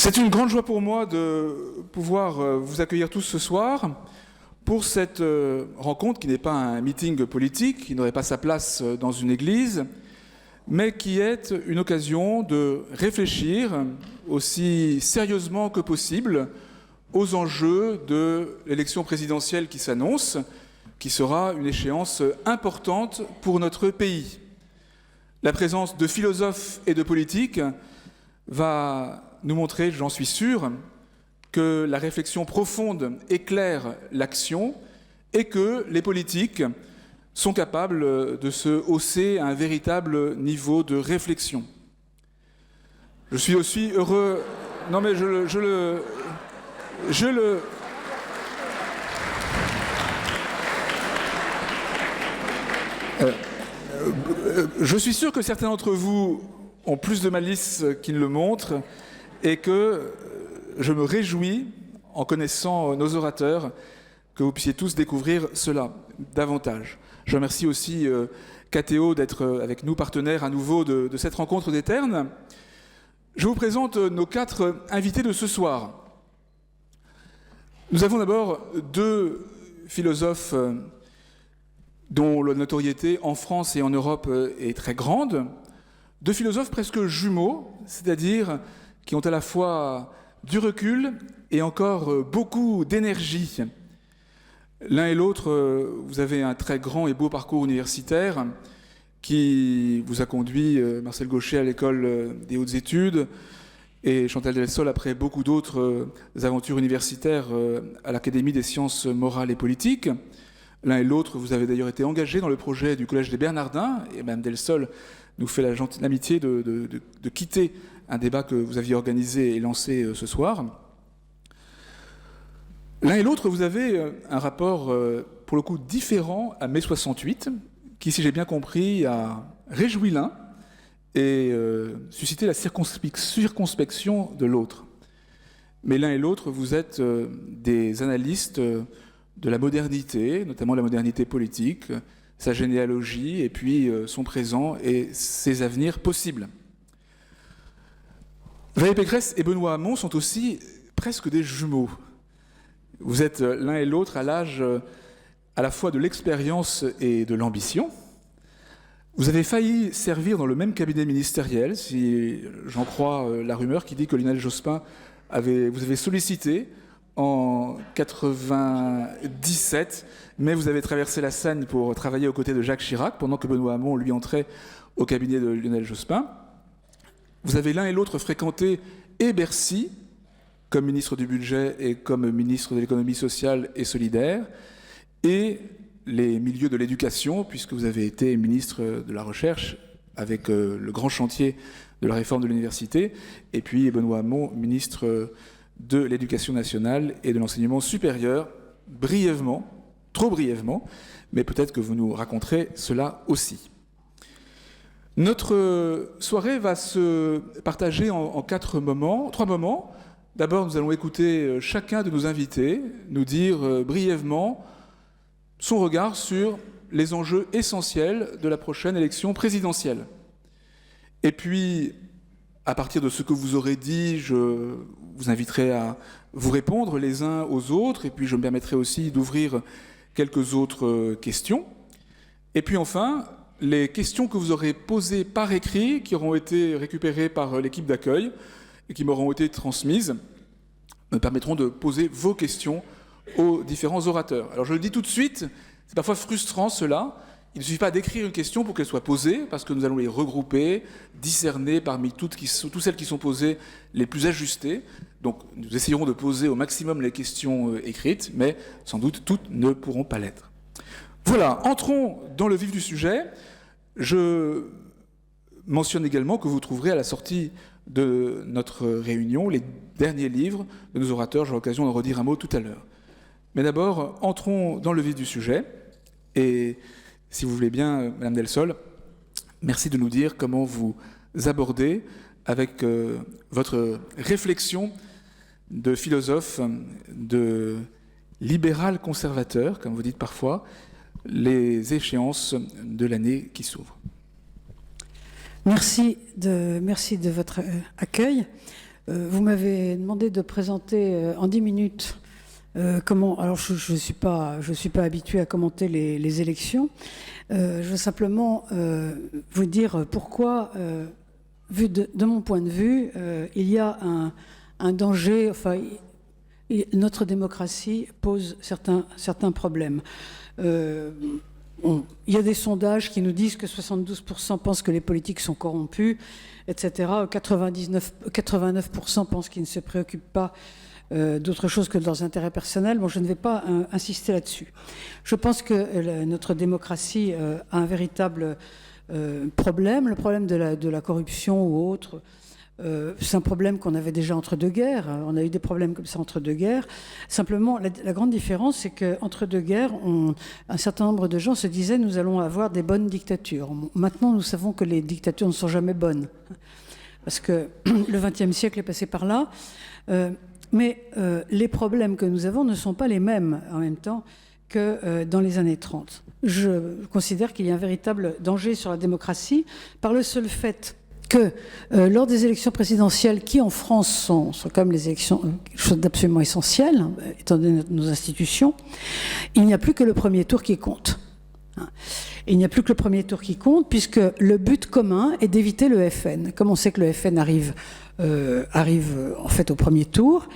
C'est une grande joie pour moi de pouvoir vous accueillir tous ce soir pour cette rencontre qui n'est pas un meeting politique, qui n'aurait pas sa place dans une église, mais qui est une occasion de réfléchir aussi sérieusement que possible aux enjeux de l'élection présidentielle qui s'annonce, qui sera une échéance importante pour notre pays. La présence de philosophes et de politiques va nous montrer, j'en suis sûr, que la réflexion profonde éclaire l'action et que les politiques sont capables de se hausser à un véritable niveau de réflexion. Je suis aussi heureux... Non mais je suis sûr que certains d'entre vous ont plus de malice qu'ils ne le montrent et que je me réjouis, en connaissant nos orateurs, que vous puissiez tous découvrir cela davantage. Je remercie aussi KTO d'être avec nous, partenaire à nouveau de cette rencontre des Ternes. Je vous présente nos 4 invités de ce soir. Nous avons d'abord 2 philosophes dont la notoriété en France et en Europe est très grande, 2 philosophes presque jumeaux, c'est-à-dire qui ont à la fois du recul et encore beaucoup d'énergie. L'un et l'autre, vous avez un très grand et beau parcours universitaire qui vous a conduit, Marcel Gauchet, à l'école des hautes études et Chantal Delsol, après beaucoup d'autres aventures universitaires, à l'Académie des sciences morales et politiques. L'un et l'autre, vous avez d'ailleurs été engagés dans le projet du Collège des Bernardins, et Mme Delsol nous fait l'amitié de quitter un débat que vous aviez organisé et lancé ce soir. L'un et l'autre, vous avez un rapport, pour le coup, différent à mai 68, qui, si j'ai bien compris, a réjoui l'un et suscité la circonspection de l'autre. Mais l'un et l'autre, vous êtes des analystes de la modernité, notamment la modernité politique, sa généalogie, et puis son présent et ses avenirs possibles. Valérie Pécresse et Benoît Hamon sont aussi presque des jumeaux. Vous êtes l'un et l'autre à l'âge à la fois de l'expérience et de l'ambition. Vous avez failli servir dans le même cabinet ministériel, si j'en crois la rumeur qui dit que Lionel Jospin vous avez sollicité en 97, mais vous avez traversé la Seine pour travailler aux côtés de Jacques Chirac, pendant que Benoît Hamon, lui, entrait au cabinet de Lionel Jospin. Vous avez l'un et l'autre fréquenté et Bercy, comme ministre du Budget et comme ministre de l'Économie sociale et solidaire, et les milieux de l'éducation, puisque vous avez été ministre de la Recherche avec le grand chantier de la réforme de l'université, et puis Benoît Hamon, ministre de l'Éducation nationale et de l'enseignement supérieur, brièvement, trop brièvement, mais peut-être que vous nous raconterez cela aussi. Notre soirée va se partager en 3 moments. D'abord, nous allons écouter chacun de nos invités nous dire brièvement son regard sur les enjeux essentiels de la prochaine élection présidentielle. Et puis, à partir de ce que vous aurez dit, je vous inviterai à vous répondre les uns aux autres, et puis je me permettrai aussi d'ouvrir quelques autres questions. Et puis enfin, les questions que vous aurez posées par écrit, qui auront été récupérées par l'équipe d'accueil et qui m'auront été transmises, me permettront de poser vos questions aux différents orateurs. Alors je le dis tout de suite, c'est parfois frustrant cela. Il ne suffit pas d'écrire une question pour qu'elle soit posée, parce que nous allons les regrouper, discerner parmi toutes celles qui sont posées les plus ajustées. Donc nous essayerons de poser au maximum les questions écrites, mais sans doute toutes ne pourront pas l'être. Voilà, entrons dans le vif du sujet. Je mentionne également que vous trouverez à la sortie de notre réunion les derniers livres de nos orateurs. J'aurai l'occasion d'en redire un mot tout à l'heure. Mais d'abord, entrons dans le vif du sujet. Et si vous voulez bien, Madame Delsol, merci de nous dire comment vous abordez, avec votre réflexion de philosophe, de libéral conservateur, comme vous dites parfois, les échéances de l'année qui s'ouvre. Merci de votre accueil. Vous m'avez demandé de présenter en 10 minutes comment... Alors, je suis pas habituée à commenter les élections. Je veux simplement vous dire pourquoi, vu de mon point de vue, il y a un danger... Enfin, notre démocratie pose certains problèmes. Il y a des sondages qui nous disent que 72% pensent que les politiques sont corrompus, etc. 89% pensent qu'ils ne se préoccupent pas d'autre chose que de leurs intérêts personnels. Bon, je ne vais pas insister là-dessus. Je pense que notre démocratie a un véritable problème, le problème de la corruption ou autre. C'est un problème qu'on avait déjà entre deux guerres. On a eu des problèmes comme ça entre deux guerres. Simplement, la grande différence, c'est qu'entre deux guerres, un certain nombre de gens se disaient « nous allons avoir des bonnes dictatures ». Maintenant, nous savons que les dictatures ne sont jamais bonnes, parce que le XXe siècle est passé par là. Mais les problèmes que nous avons ne sont pas les mêmes en même temps que dans les années 30. Je considère qu'il y a un véritable danger sur la démocratie par le seul fait que lors des élections présidentielles, qui en France sont comme les élections, quelque chose d'absolument essentiel, étant donné nos institutions, il n'y a plus que le premier tour qui compte. Il n'y a plus que le premier tour qui compte, puisque le but commun est d'éviter le FN. Comme on sait que le FN arrive en fait au premier tour,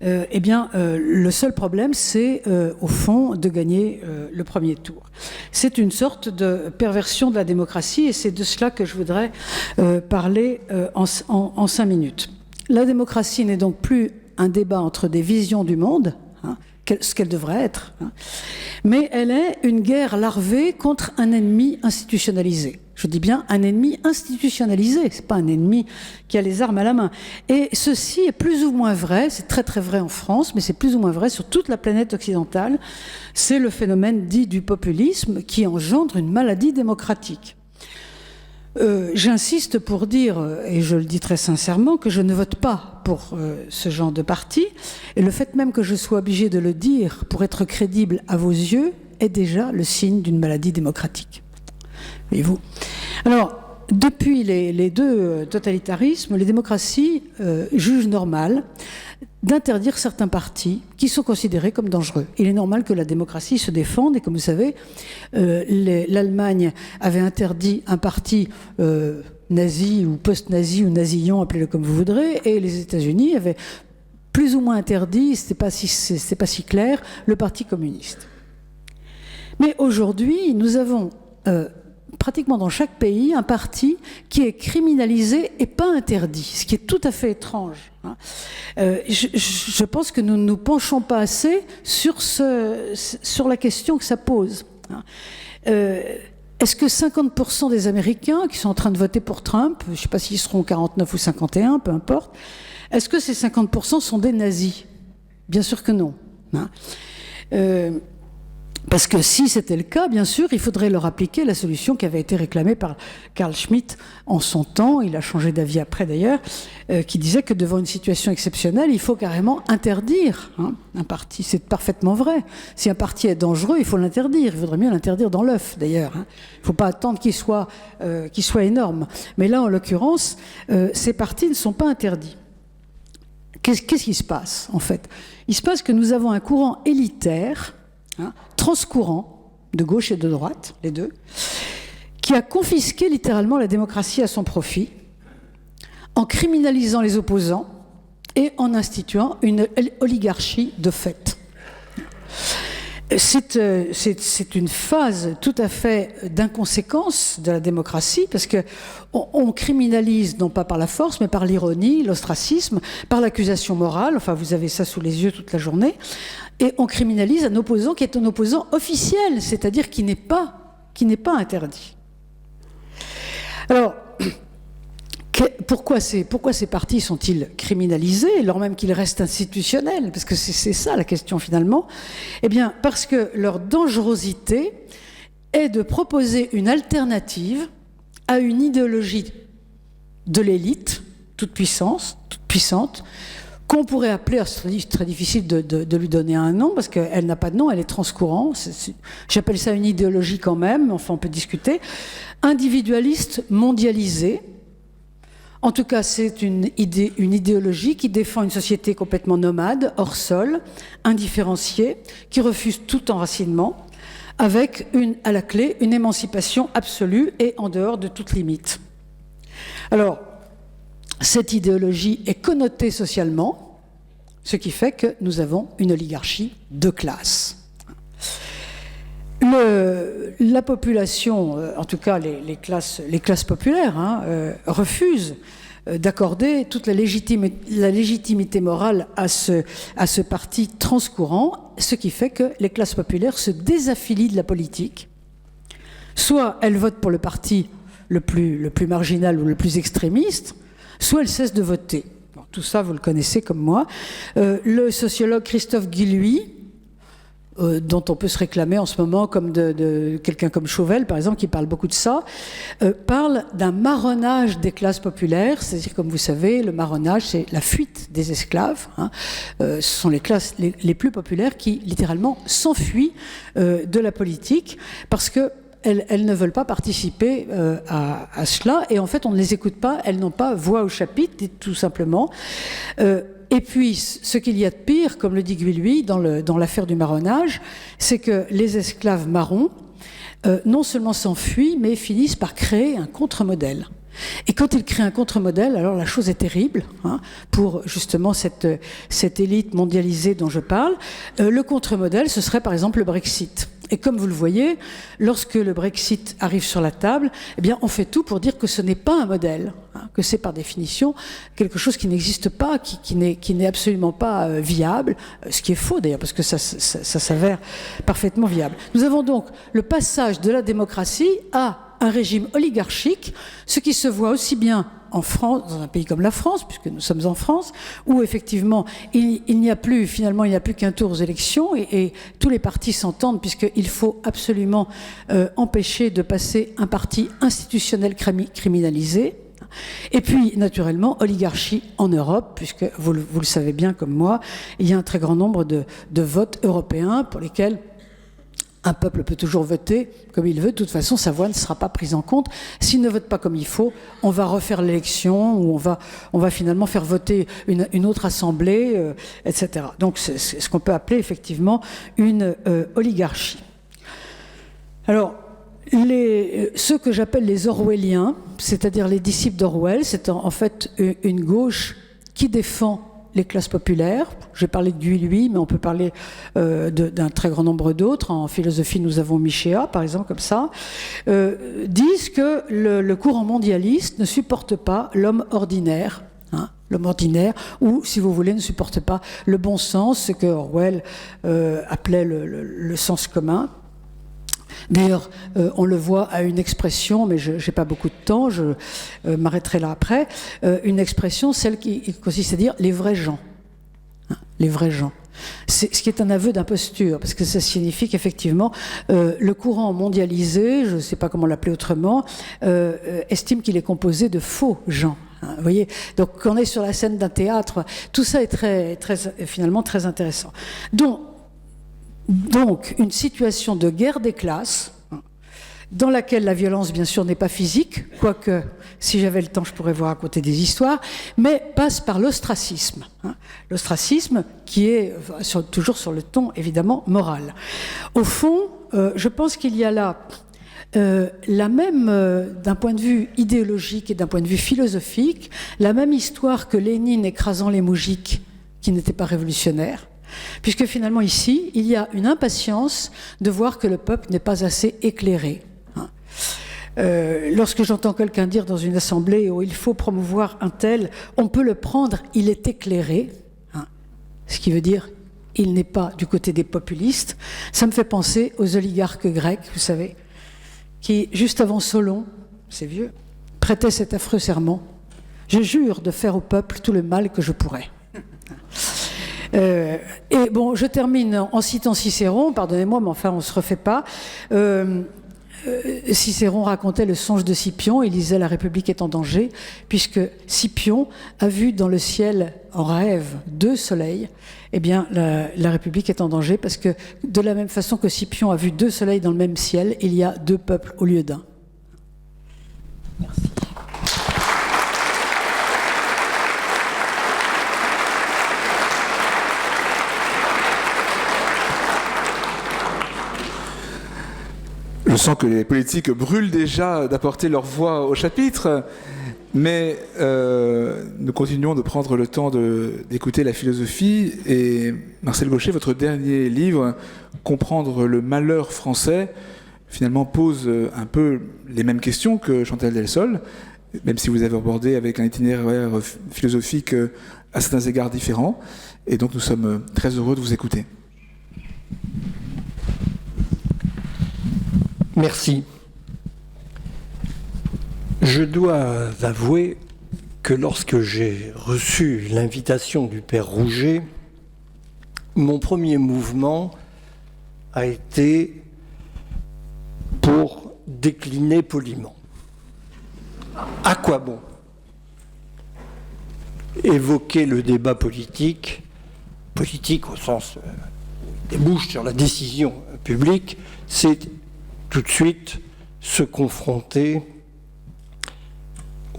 eh bien, le seul problème, c'est au fond de gagner le premier tour. C'est une sorte de perversion de la démocratie, et c'est de cela que je voudrais parler en 5 minutes. La démocratie n'est donc plus un débat entre des visions du monde, ce qu'elle devrait être, mais elle est une guerre larvée contre un ennemi institutionnalisé. Je dis bien un ennemi institutionnalisé, c'est pas un ennemi qui a les armes à la main. Et ceci est plus ou moins vrai, c'est très très vrai en France, mais c'est plus ou moins vrai sur toute la planète occidentale. C'est le phénomène dit du populisme qui engendre une maladie démocratique. J'insiste pour dire, et je le dis très sincèrement, que je ne vote pas pour ce genre de parti. Et le fait même que je sois obligée de le dire pour être crédible à vos yeux est déjà le signe d'une maladie démocratique. Voyez-vous ? Alors, depuis les deux totalitarismes, les démocraties jugent normal d'interdire certains partis qui sont considérés comme dangereux. Il est normal que la démocratie se défende, et comme vous savez, l'Allemagne avait interdit un parti nazi ou post-nazi ou nazillon, appelez-le comme vous voudrez, et les États-Unis avaient plus ou moins interdit, c'était pas si clair, le Parti communiste. Mais aujourd'hui, nous avons pratiquement dans chaque pays un parti qui est criminalisé et pas interdit, ce qui est tout à fait étrange. Je pense que nous ne nous penchons pas assez sur la question que ça pose. Est-ce que 50% des Américains qui sont en train de voter pour Trump, je ne sais pas s'ils seront 49 ou 51, peu importe, est-ce que ces 50% sont des nazis? Bien sûr que non. Parce que si c'était le cas, bien sûr, il faudrait leur appliquer la solution qui avait été réclamée par Carl Schmitt en son temps, il a changé d'avis après d'ailleurs, qui disait que devant une situation exceptionnelle, il faut carrément interdire un parti. C'est parfaitement vrai. Si un parti est dangereux, il faut l'interdire. Il vaudrait mieux l'interdire dans l'œuf d'ailleurs. Il ne faut pas attendre qu'il soit énorme. Mais là, en l'occurrence, ces partis ne sont pas interdits. Qu'est-ce qui se passe en fait? Il se passe que nous avons un courant élitaire, transcourant, de gauche et de droite, les deux, qui a confisqué littéralement la démocratie à son profit, en criminalisant les opposants et en instituant une oligarchie de fait. C'est une phase tout à fait d'inconséquence de la démocratie, parce qu'on criminalise non pas par la force, mais par l'ironie, l'ostracisme, par l'accusation morale, enfin vous avez ça sous les yeux toute la journée, et on criminalise un opposant qui est un opposant officiel, c'est-à-dire qui n'est pas interdit. Alors, pourquoi ces partis sont-ils criminalisés, alors même qu'ils restent institutionnels? Parce que c'est ça la question finalement. Eh bien, parce que leur dangerosité est de proposer une alternative à une idéologie de l'élite, toute puissante, qu'on pourrait appeler, c'est très difficile de lui donner un nom, parce qu'elle n'a pas de nom, elle est transcourant, j'appelle ça une idéologie quand même, enfin on peut discuter, individualiste mondialisée, En tout cas, c'est une idéologie qui défend une société complètement nomade, hors sol, indifférenciée, qui refuse tout enracinement, avec à la clé une émancipation absolue et en dehors de toute limite. Alors, cette idéologie est connotée socialement, ce qui fait que nous avons une oligarchie de classe. La population, en tout cas les classes populaires, refusent d'accorder toute la légitimité morale à ce parti transcourant, ce qui fait que les classes populaires se désaffilient de la politique. Soit elles votent pour le parti le plus marginal ou le plus extrémiste, soit elles cessent de voter. Bon, tout ça, vous le connaissez comme moi. Le sociologue Christophe Guilluy, dont on peut se réclamer en ce moment comme de quelqu'un comme Chauvel, par exemple, qui parle beaucoup de ça, parle d'un marronnage des classes populaires, c'est-à-dire, comme vous savez, le marronnage, c'est la fuite des esclaves. Ce sont les classes les plus populaires qui, littéralement, s'enfuient de la politique parce que elles ne veulent pas participer à cela, et en fait, on ne les écoute pas, elles n'ont pas voix au chapitre, tout simplement. Et puis, ce qu'il y a de pire, comme le dit Guilluy dans l'affaire du marronnage, c'est que les esclaves marrons, non seulement s'enfuient, mais finissent par créer un contre-modèle. Et quand ils créent un contre-modèle, alors la chose est terrible, pour justement cette élite mondialisée dont je parle. Le contre-modèle, ce serait par exemple le Brexit. Et comme vous le voyez, lorsque le Brexit arrive sur la table, eh bien, on fait tout pour dire que ce n'est pas un modèle, que c'est par définition quelque chose qui n'existe pas, qui n'est absolument pas viable, ce qui est faux d'ailleurs, parce que ça s'avère parfaitement viable. Nous avons donc le passage de la démocratie à un régime oligarchique, ce qui se voit aussi bien en France, dans un pays comme la France, puisque nous sommes en France, où effectivement il n'y a plus qu'un tour aux élections et tous les partis s'entendent, puisqu'il faut absolument empêcher de passer un parti institutionnel criminalisé. Et puis, naturellement, oligarchie en Europe, puisque vous le savez bien comme moi, il y a un très grand nombre de votes européens pour lesquels un peuple peut toujours voter comme il veut. De toute façon, sa voix ne sera pas prise en compte. S'il ne vote pas comme il faut, on va refaire l'élection ou on va finalement faire voter une autre assemblée, etc. Donc, c'est ce qu'on peut appeler effectivement une oligarchie. Alors, ceux que j'appelle les Orwelliens, c'est-à-dire les disciples d'Orwell, c'est en fait une gauche qui défend les classes populaires. J'ai parlé de Guilluy, mais on peut parler d'un très grand nombre d'autres. En philosophie, nous avons Michéa, par exemple, comme ça, disent que le courant mondialiste ne supporte pas l'homme ordinaire, l'homme ordinaire, ou, si vous voulez, ne supporte pas le bon sens, ce que Orwell appelait le sens commun. D'ailleurs, on le voit à une expression, mais je n'ai pas beaucoup de temps, je m'arrêterai là après, une expression, celle qui consiste à dire « les vrais gens ». Les vrais gens. Ce qui est un aveu d'imposture, parce que ça signifie qu'effectivement, le courant mondialisé, je ne sais pas comment l'appeler autrement, estime qu'il est composé de faux gens. Vous voyez, donc quand on est sur la scène d'un théâtre, tout ça est finalement très intéressant. Donc, une situation de guerre des classes, dans laquelle la violence, bien sûr, n'est pas physique, quoique, si j'avais le temps, je pourrais vous raconter des histoires, mais passe par l'ostracisme. L'ostracisme qui est toujours sur le ton, évidemment, moral. Au fond, je pense qu'il y a là la même, d'un point de vue idéologique et d'un point de vue philosophique, la même histoire que Lénine écrasant les moujiks, qui n'étaient pas révolutionnaires. Puisque finalement ici, il y a une impatience de voir que le peuple n'est pas assez éclairé. Lorsque j'entends quelqu'un dire dans une assemblée où il faut promouvoir un tel, on peut le prendre, il est éclairé, ce qui veut dire il n'est pas du côté des populistes. Ça me fait penser aux oligarques grecs, vous savez, qui, juste avant Solon, c'est vieux, prêtaient cet affreux serment: je jure de faire au peuple tout le mal que je pourrais. Et bon, je termine en citant Cicéron, pardonnez-moi, mais enfin on ne se refait pas. Cicéron racontait le songe de Scipion, il disait la République est en danger, puisque Scipion a vu dans le ciel en rêve 2 soleils. Eh bien, la République est en danger parce que de la même façon que Scipion a vu 2 soleils dans le même ciel, il y a 2 peuples au lieu d'un. Merci. Je sens que les politiques brûlent déjà d'apporter leur voix au chapitre, mais nous continuons de prendre le temps d'écouter la philosophie. Et Marcel Gauchet, votre dernier livre, Comprendre le malheur français, finalement pose un peu les mêmes questions que Chantal Delsol, même si vous avez abordé avec un itinéraire philosophique à certains égards différents. Et donc nous sommes très heureux de vous écouter. Merci. Je dois avouer que lorsque j'ai reçu l'invitation du père Rouget, mon premier mouvement a été pour décliner poliment. À quoi bon évoquer le débat politique au sens débouche sur la décision publique, c'est tout de suite se confronter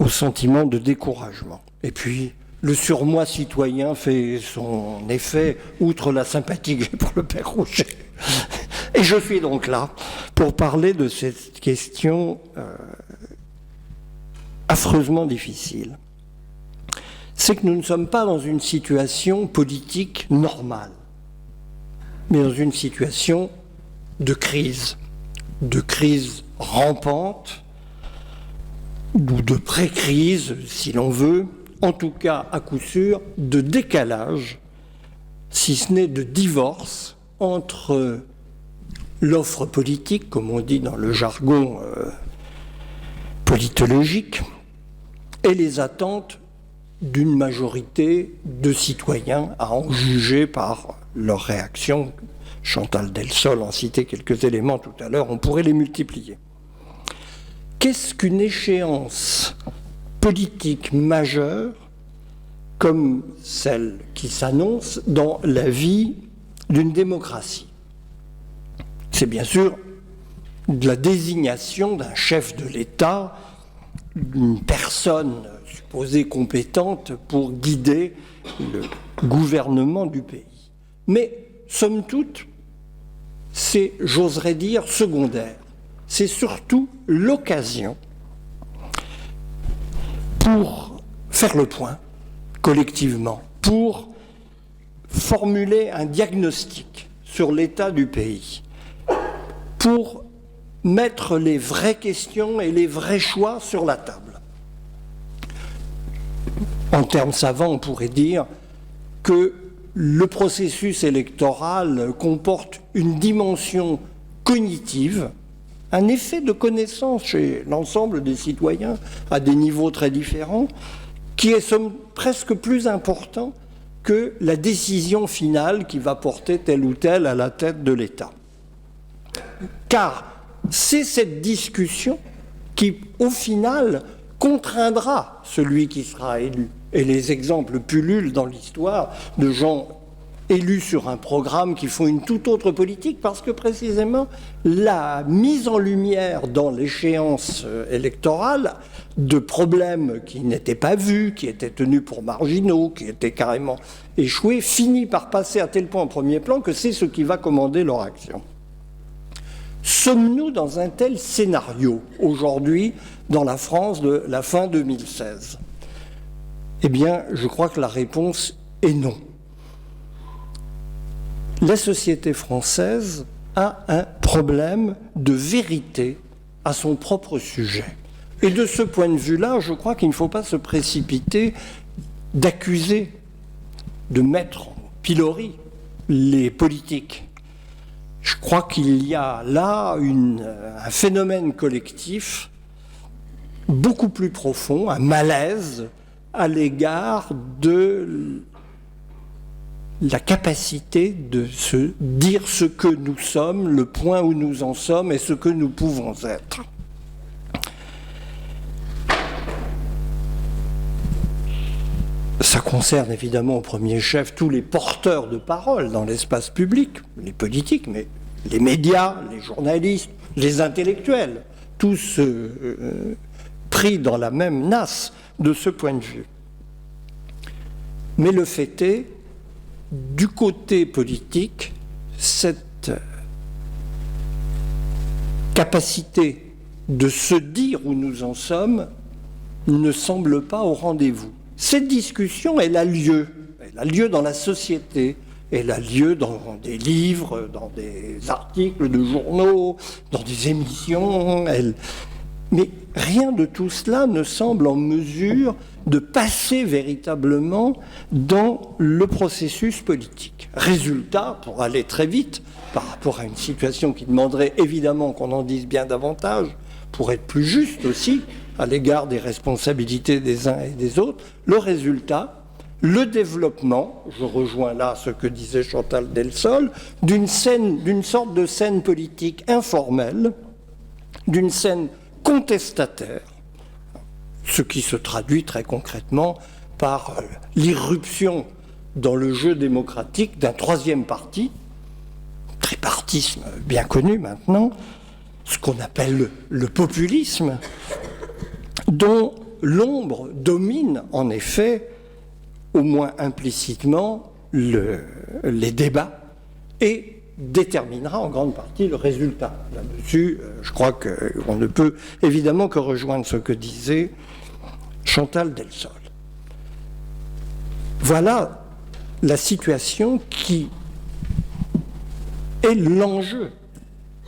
au sentiment de découragement. Et puis, le surmoi citoyen fait son effet, outre la sympathie que j'ai pour le père Rouget. Et je suis donc là pour parler de cette question affreusement difficile. C'est que nous ne sommes pas dans une situation politique normale, mais dans une situation de crise rampante, ou de pré-crise, si l'on veut, en tout cas, à coup sûr, de décalage, si ce n'est de divorce, entre l'offre politique, comme on dit dans le jargon politologique, et les attentes d'une majorité de citoyens, à en juger par leur réaction. Chantal Delsol en citait quelques éléments tout à l'heure, on pourrait les multiplier. Qu'est-ce qu'une échéance politique majeure comme celle qui s'annonce dans la vie d'une démocratie? C'est bien sûr de la désignation d'un chef de l'État, d'une personne supposée compétente pour guider le gouvernement du pays. Mais, somme toute, c'est, j'oserais dire, secondaire. C'est surtout l'occasion pour faire le point collectivement, pour formuler un diagnostic sur l'état du pays, pour mettre les vraies questions et les vrais choix sur la table. En termes savants, on pourrait dire que le processus électoral comporte une dimension cognitive, un effet de connaissance chez l'ensemble des citoyens à des niveaux très différents, qui est presque plus important que la décision finale qui va porter tel ou tel à la tête de l'État. Car c'est cette discussion qui, au final, contraindra celui qui sera élu. Et les exemples pullulent dans l'histoire de gens élus sur un programme qui font une toute autre politique, parce que précisément la mise en lumière dans l'échéance électorale de problèmes qui n'étaient pas vus, qui étaient tenus pour marginaux, qui étaient carrément échoués, finit par passer à tel point en premier plan que c'est ce qui va commander leur action. Sommes-nous dans un tel scénario aujourd'hui dans la France de la fin 2016 ? Eh bien, je crois que la réponse est non. La société française a un problème de vérité à son propre sujet. Et de ce point de vue-là, je crois qu'il ne faut pas se précipiter d'accuser, de mettre en pilori les politiques. Je crois qu'il y a là un phénomène collectif beaucoup plus profond, un malaise à l'égard de la capacité de se dire ce que nous sommes, le point où nous en sommes et ce que nous pouvons être. Ça concerne évidemment au premier chef tous les porteurs de parole dans l'espace public, les politiques, mais les médias, les journalistes, les intellectuels, tous pris dans la même nasse de ce point de vue. Mais le fait est, du côté politique, cette capacité de se dire où nous en sommes ne semble pas au rendez-vous. Cette discussion, elle a lieu dans la société, elle a lieu dans des livres, dans des articles de journaux, dans des émissions, mais rien de tout cela ne semble en mesure de passer véritablement dans le processus politique. Résultat, pour aller très vite, par rapport à une situation qui demanderait évidemment qu'on en dise bien davantage, pour être plus juste aussi à l'égard des responsabilités des uns et des autres, le résultat, le développement, je rejoins là ce que disait Chantal Delsol, d'une sorte de scène politique informelle, d'une scène contestataire, ce qui se traduit très concrètement par l'irruption dans le jeu démocratique d'un troisième parti, tripartisme bien connu maintenant, ce qu'on appelle le populisme, dont l'ombre domine en effet, au moins implicitement, les débats et déterminera en grande partie le résultat. Là-dessus, je crois qu'on ne peut évidemment que rejoindre ce que disait Chantal Delsol. Voilà la situation qui est l'enjeu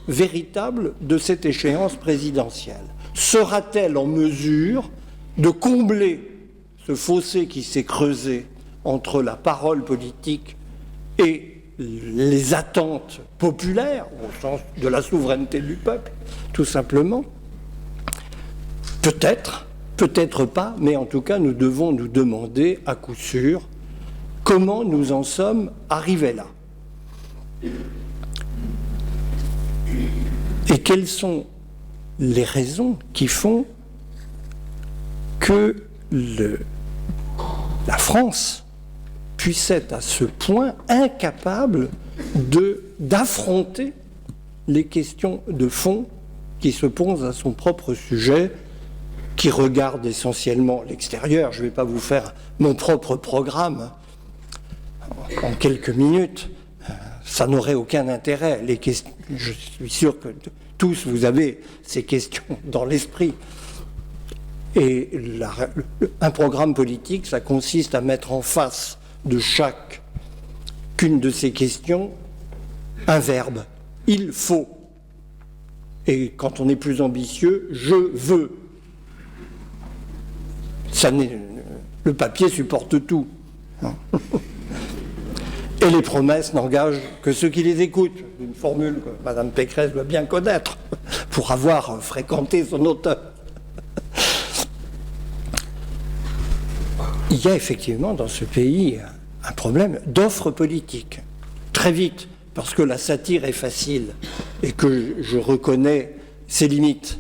véritable de cette échéance présidentielle. Sera-t-elle en mesure de combler ce fossé qui s'est creusé entre la parole politique et les attentes populaires, au sens de la souveraineté du peuple, tout simplement? Peut-être, peut-être pas, mais en tout cas, nous devons nous demander à coup sûr comment nous en sommes arrivés là. Et quelles sont les raisons qui font que la France puisse être à ce point incapable d'affronter les questions de fond qui se posent à son propre sujet, qui regardent essentiellement l'extérieur. Je ne vais pas vous faire mon propre programme en quelques minutes. Ça n'aurait aucun intérêt. Je suis sûr que tous, vous avez ces questions dans l'esprit. Et un programme politique, ça consiste à mettre en face de chacune de ces questions un verbe. Il faut. Et quand on est plus ambitieux, je veux. Le papier supporte tout. Et les promesses n'engagent que ceux qui les écoutent. Une formule que Mme Pécresse doit bien connaître pour avoir fréquenté son auteur. Il y a effectivement dans ce pays un problème d'offre politique. Très vite, parce que la satire est facile et que je reconnais ses limites.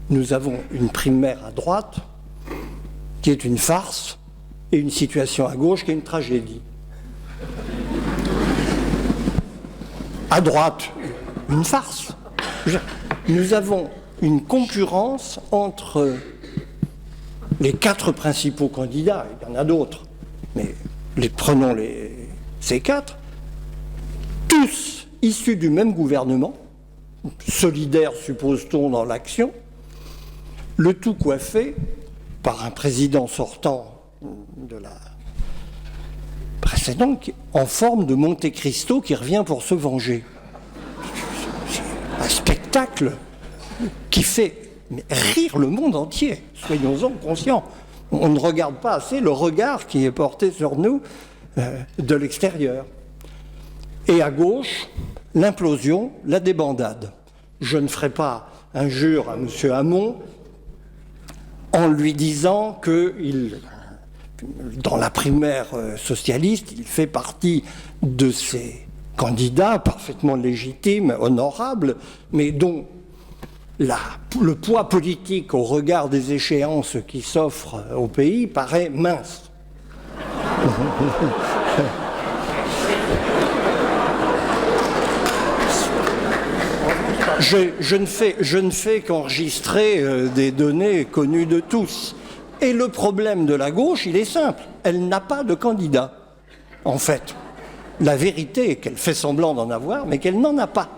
Nous avons une primaire à droite qui est une farce et une situation à gauche qui est une tragédie. À droite, une farce. Nous avons une concurrence entre les 4 principaux candidats, il y en a d'autres, mais prenons ces 4, tous issus du même gouvernement, solidaires suppose-t-on dans l'action, le tout coiffé par un président sortant de la précédente en forme de Monte Cristo qui revient pour se venger. Un spectacle qui fait rire le monde entier, soyons-en conscients. On ne regarde pas assez le regard qui est porté sur nous de l'extérieur. Et à gauche, l'implosion, la débandade. Je ne ferai pas injure à M. Hamon en lui disant que dans la primaire socialiste, il fait partie de ces candidats parfaitement légitimes, honorables, mais dont le poids politique au regard des échéances qui s'offrent au pays paraît mince. Je ne fais qu'enregistrer des données connues de tous. Et le problème de la gauche, il est simple. Elle n'a pas de candidat, en fait. La vérité est qu'elle fait semblant d'en avoir, mais qu'elle n'en a pas.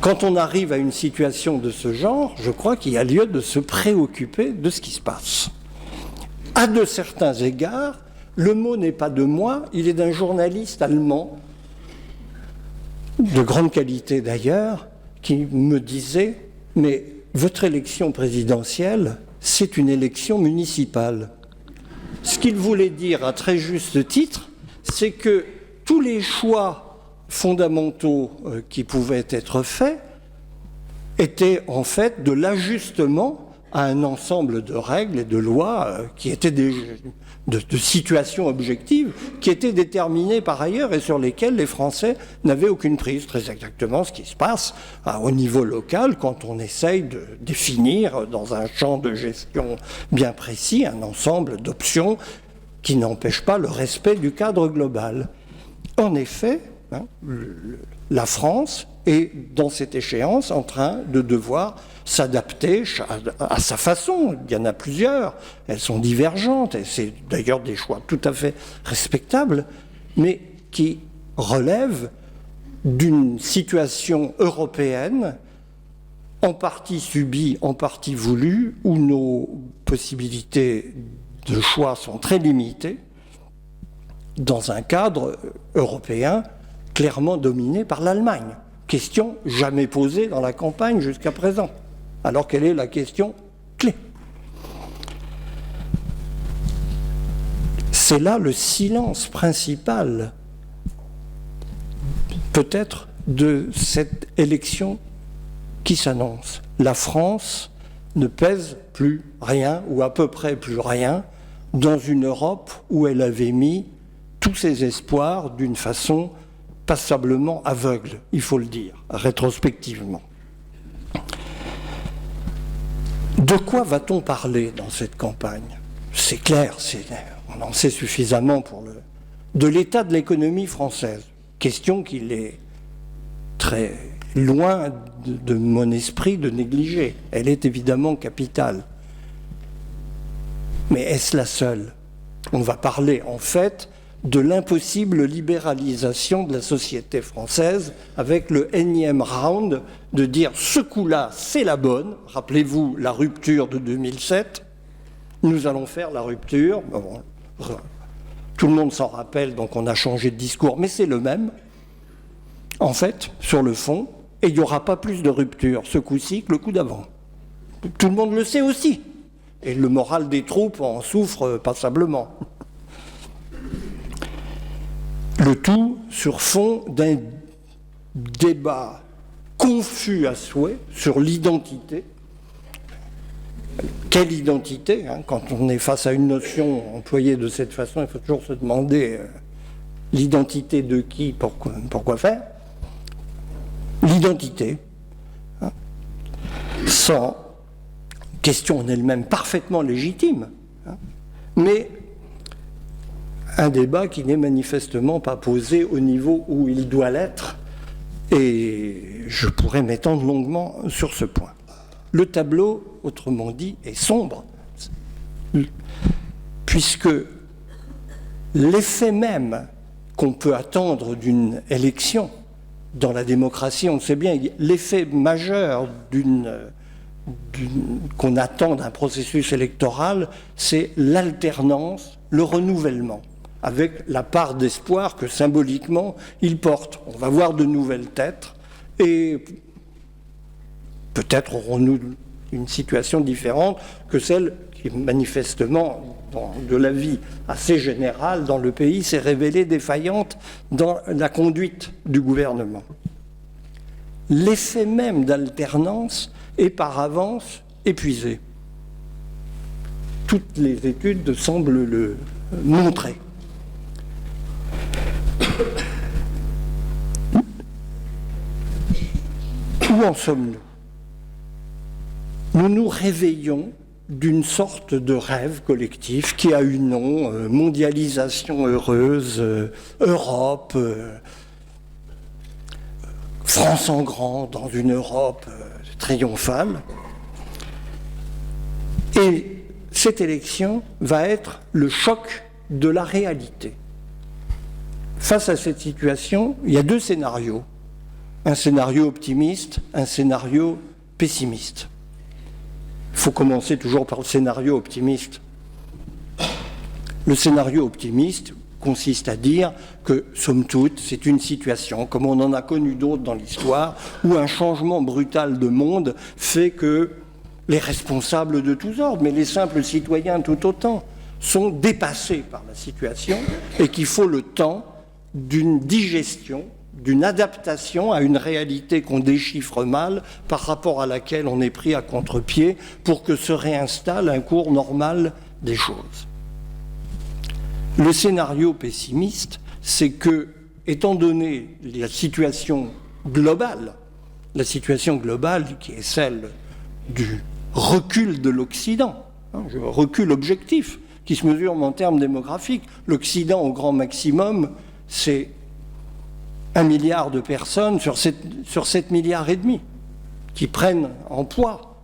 quand on arrive à une situation de ce genre, je crois qu'il y a lieu de se préoccuper de ce qui se passe. À de certains égards, le mot n'est pas de moi, il est d'un journaliste allemand, de grande qualité d'ailleurs, qui me disait « Mais votre élection présidentielle, c'est une élection municipale ». Ce qu'il voulait dire à très juste titre, c'est que tous les choix fondamentaux qui pouvaient être faits étaient en fait de l'ajustement à un ensemble de règles et de lois qui étaient de situations objectives, qui étaient déterminées par ailleurs et sur lesquelles les Français n'avaient aucune prise. Très exactement ce qui se passe au niveau local quand on essaye de définir dans un champ de gestion bien précis un ensemble d'options qui n'empêchent pas le respect du cadre global. En effet, la France est dans cette échéance en train de devoir s'adapter à sa façon. Il y en a plusieurs, elles sont divergentes, et c'est d'ailleurs des choix tout à fait respectables, mais qui relèvent d'une situation européenne en partie subie, en partie voulue, où nos possibilités de choix sont très limitées, dans un cadre européen clairement dominé par l'Allemagne. Question jamais posée dans la campagne jusqu'à présent, alors qu'elle est la question clé. C'est là le silence principal, peut-être, de cette élection qui s'annonce. La France ne pèse plus rien, ou à peu près plus rien, dans une Europe où elle avait mis tous ses espoirs d'une façon passablement aveugle, il faut le dire, rétrospectivement. De quoi va-t-on parler dans cette campagne ? C'est clair, on en sait suffisamment de l'état de l'économie française. Question qu'il est très loin de mon esprit de négliger. Elle est évidemment capitale. Mais est-ce la seule ? On va parler en fait de l'impossible libéralisation de la société française avec le énième round de dire ce coup-là c'est la bonne, rappelez-vous la rupture de 2007, nous allons faire la rupture, bon, tout le monde s'en rappelle donc on a changé de discours mais c'est le même en fait sur le fond et il n'y aura pas plus de rupture ce coup-ci que le coup d'avant. Tout le monde le sait aussi et le moral des troupes en souffre passablement. Le tout sur fond d'un débat confus à souhait sur l'identité. Quelle identité quand on est face à une notion employée de cette façon, il faut toujours se demander l'identité de qui, pourquoi faire. L'identité, sans question en elle-même parfaitement légitime, mais un débat qui n'est manifestement pas posé au niveau où il doit l'être, et je pourrais m'étendre longuement sur ce point. Le tableau, autrement dit, est sombre, puisque l'effet même qu'on peut attendre d'une élection dans la démocratie, on le sait bien, l'effet majeur qu'on attend d'un processus électoral, c'est l'alternance, le renouvellement, avec la part d'espoir que symboliquement il porte. On va voir de nouvelles têtes et peut-être aurons-nous une situation différente que celle qui manifestement, de la vie assez générale dans le pays, s'est révélée défaillante dans la conduite du gouvernement. L'effet même d'alternance est par avance épuisé. Toutes les études semblent le montrer. Où en sommes-nous ? Nous nous réveillons d'une sorte de rêve collectif qui a eu nom, mondialisation heureuse, Europe, France en grand dans une Europe triomphale. Et cette élection va être le choc de la réalité. Face à cette situation, il y a deux scénarios. un scénario optimiste, un scénario pessimiste. Il faut commencer toujours par le scénario optimiste. Le scénario optimiste consiste à dire que, somme toute, c'est une situation, comme on en a connu d'autres dans l'histoire, où un changement brutal de monde fait que les responsables de tous ordres, mais les simples citoyens tout autant, sont dépassés par la situation et qu'il faut le temps d'une digestion, d'une adaptation à une réalité qu'on déchiffre mal, par rapport à laquelle on est pris à contre-pied pour que se réinstalle un cours normal des choses. Le scénario pessimiste, c'est que, étant donné la situation globale qui est celle du recul de l'Occident, recul objectif, qui se mesure en termes démographiques, l'Occident au grand maximum, c'est 1 milliard de personnes sur 7 milliards et demi qui prennent en poids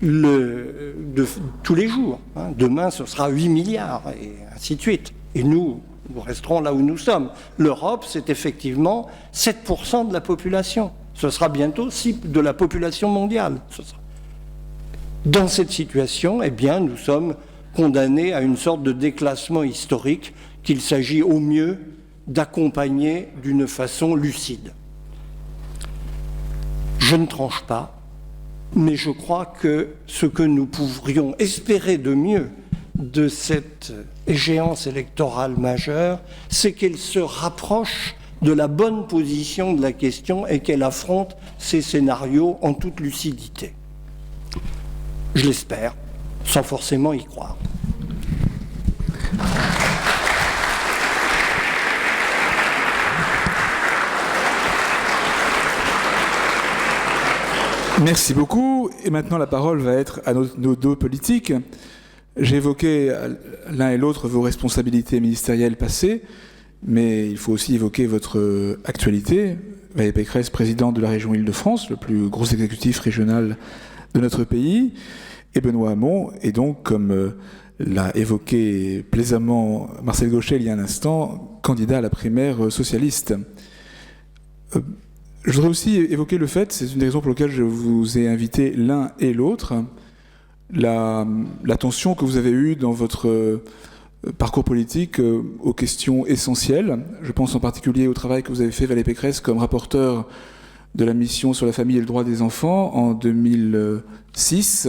tous les jours. Demain, ce sera 8 milliards et ainsi de suite. Et nous resterons là où nous sommes. L'Europe, c'est effectivement 7% de la population. Ce sera bientôt 6% de la population mondiale. Dans cette situation, eh bien, nous sommes condamnés à une sorte de déclassement historique qu'il s'agit au mieux d'accompagner d'une façon lucide. Je ne tranche pas, mais je crois que ce que nous pourrions espérer de mieux de cette échéance électorale majeure, c'est qu'elle se rapproche de la bonne position de la question et qu'elle affronte ces scénarios en toute lucidité. Je l'espère, sans forcément y croire. Merci beaucoup. Et maintenant, la parole va être à nos deux politiques. J'ai évoqué l'un et l'autre vos responsabilités ministérielles passées, mais il faut aussi évoquer votre actualité. Valérie Pécresse, présidente de la région Île-de-France, le plus gros exécutif régional de notre pays, et Benoît Hamon, et donc, comme l'a évoqué plaisamment Marcel Gauchet il y a un instant, candidat à la primaire socialiste. Je voudrais aussi évoquer le fait, c'est une des raisons pour lesquelles je vous ai invité l'un et l'autre, l'attention que vous avez eue dans votre parcours politique aux questions essentielles. Je pense en particulier au travail que vous avez fait, Valérie Pécresse, comme rapporteur de la mission sur la famille et le droit des enfants en 2006,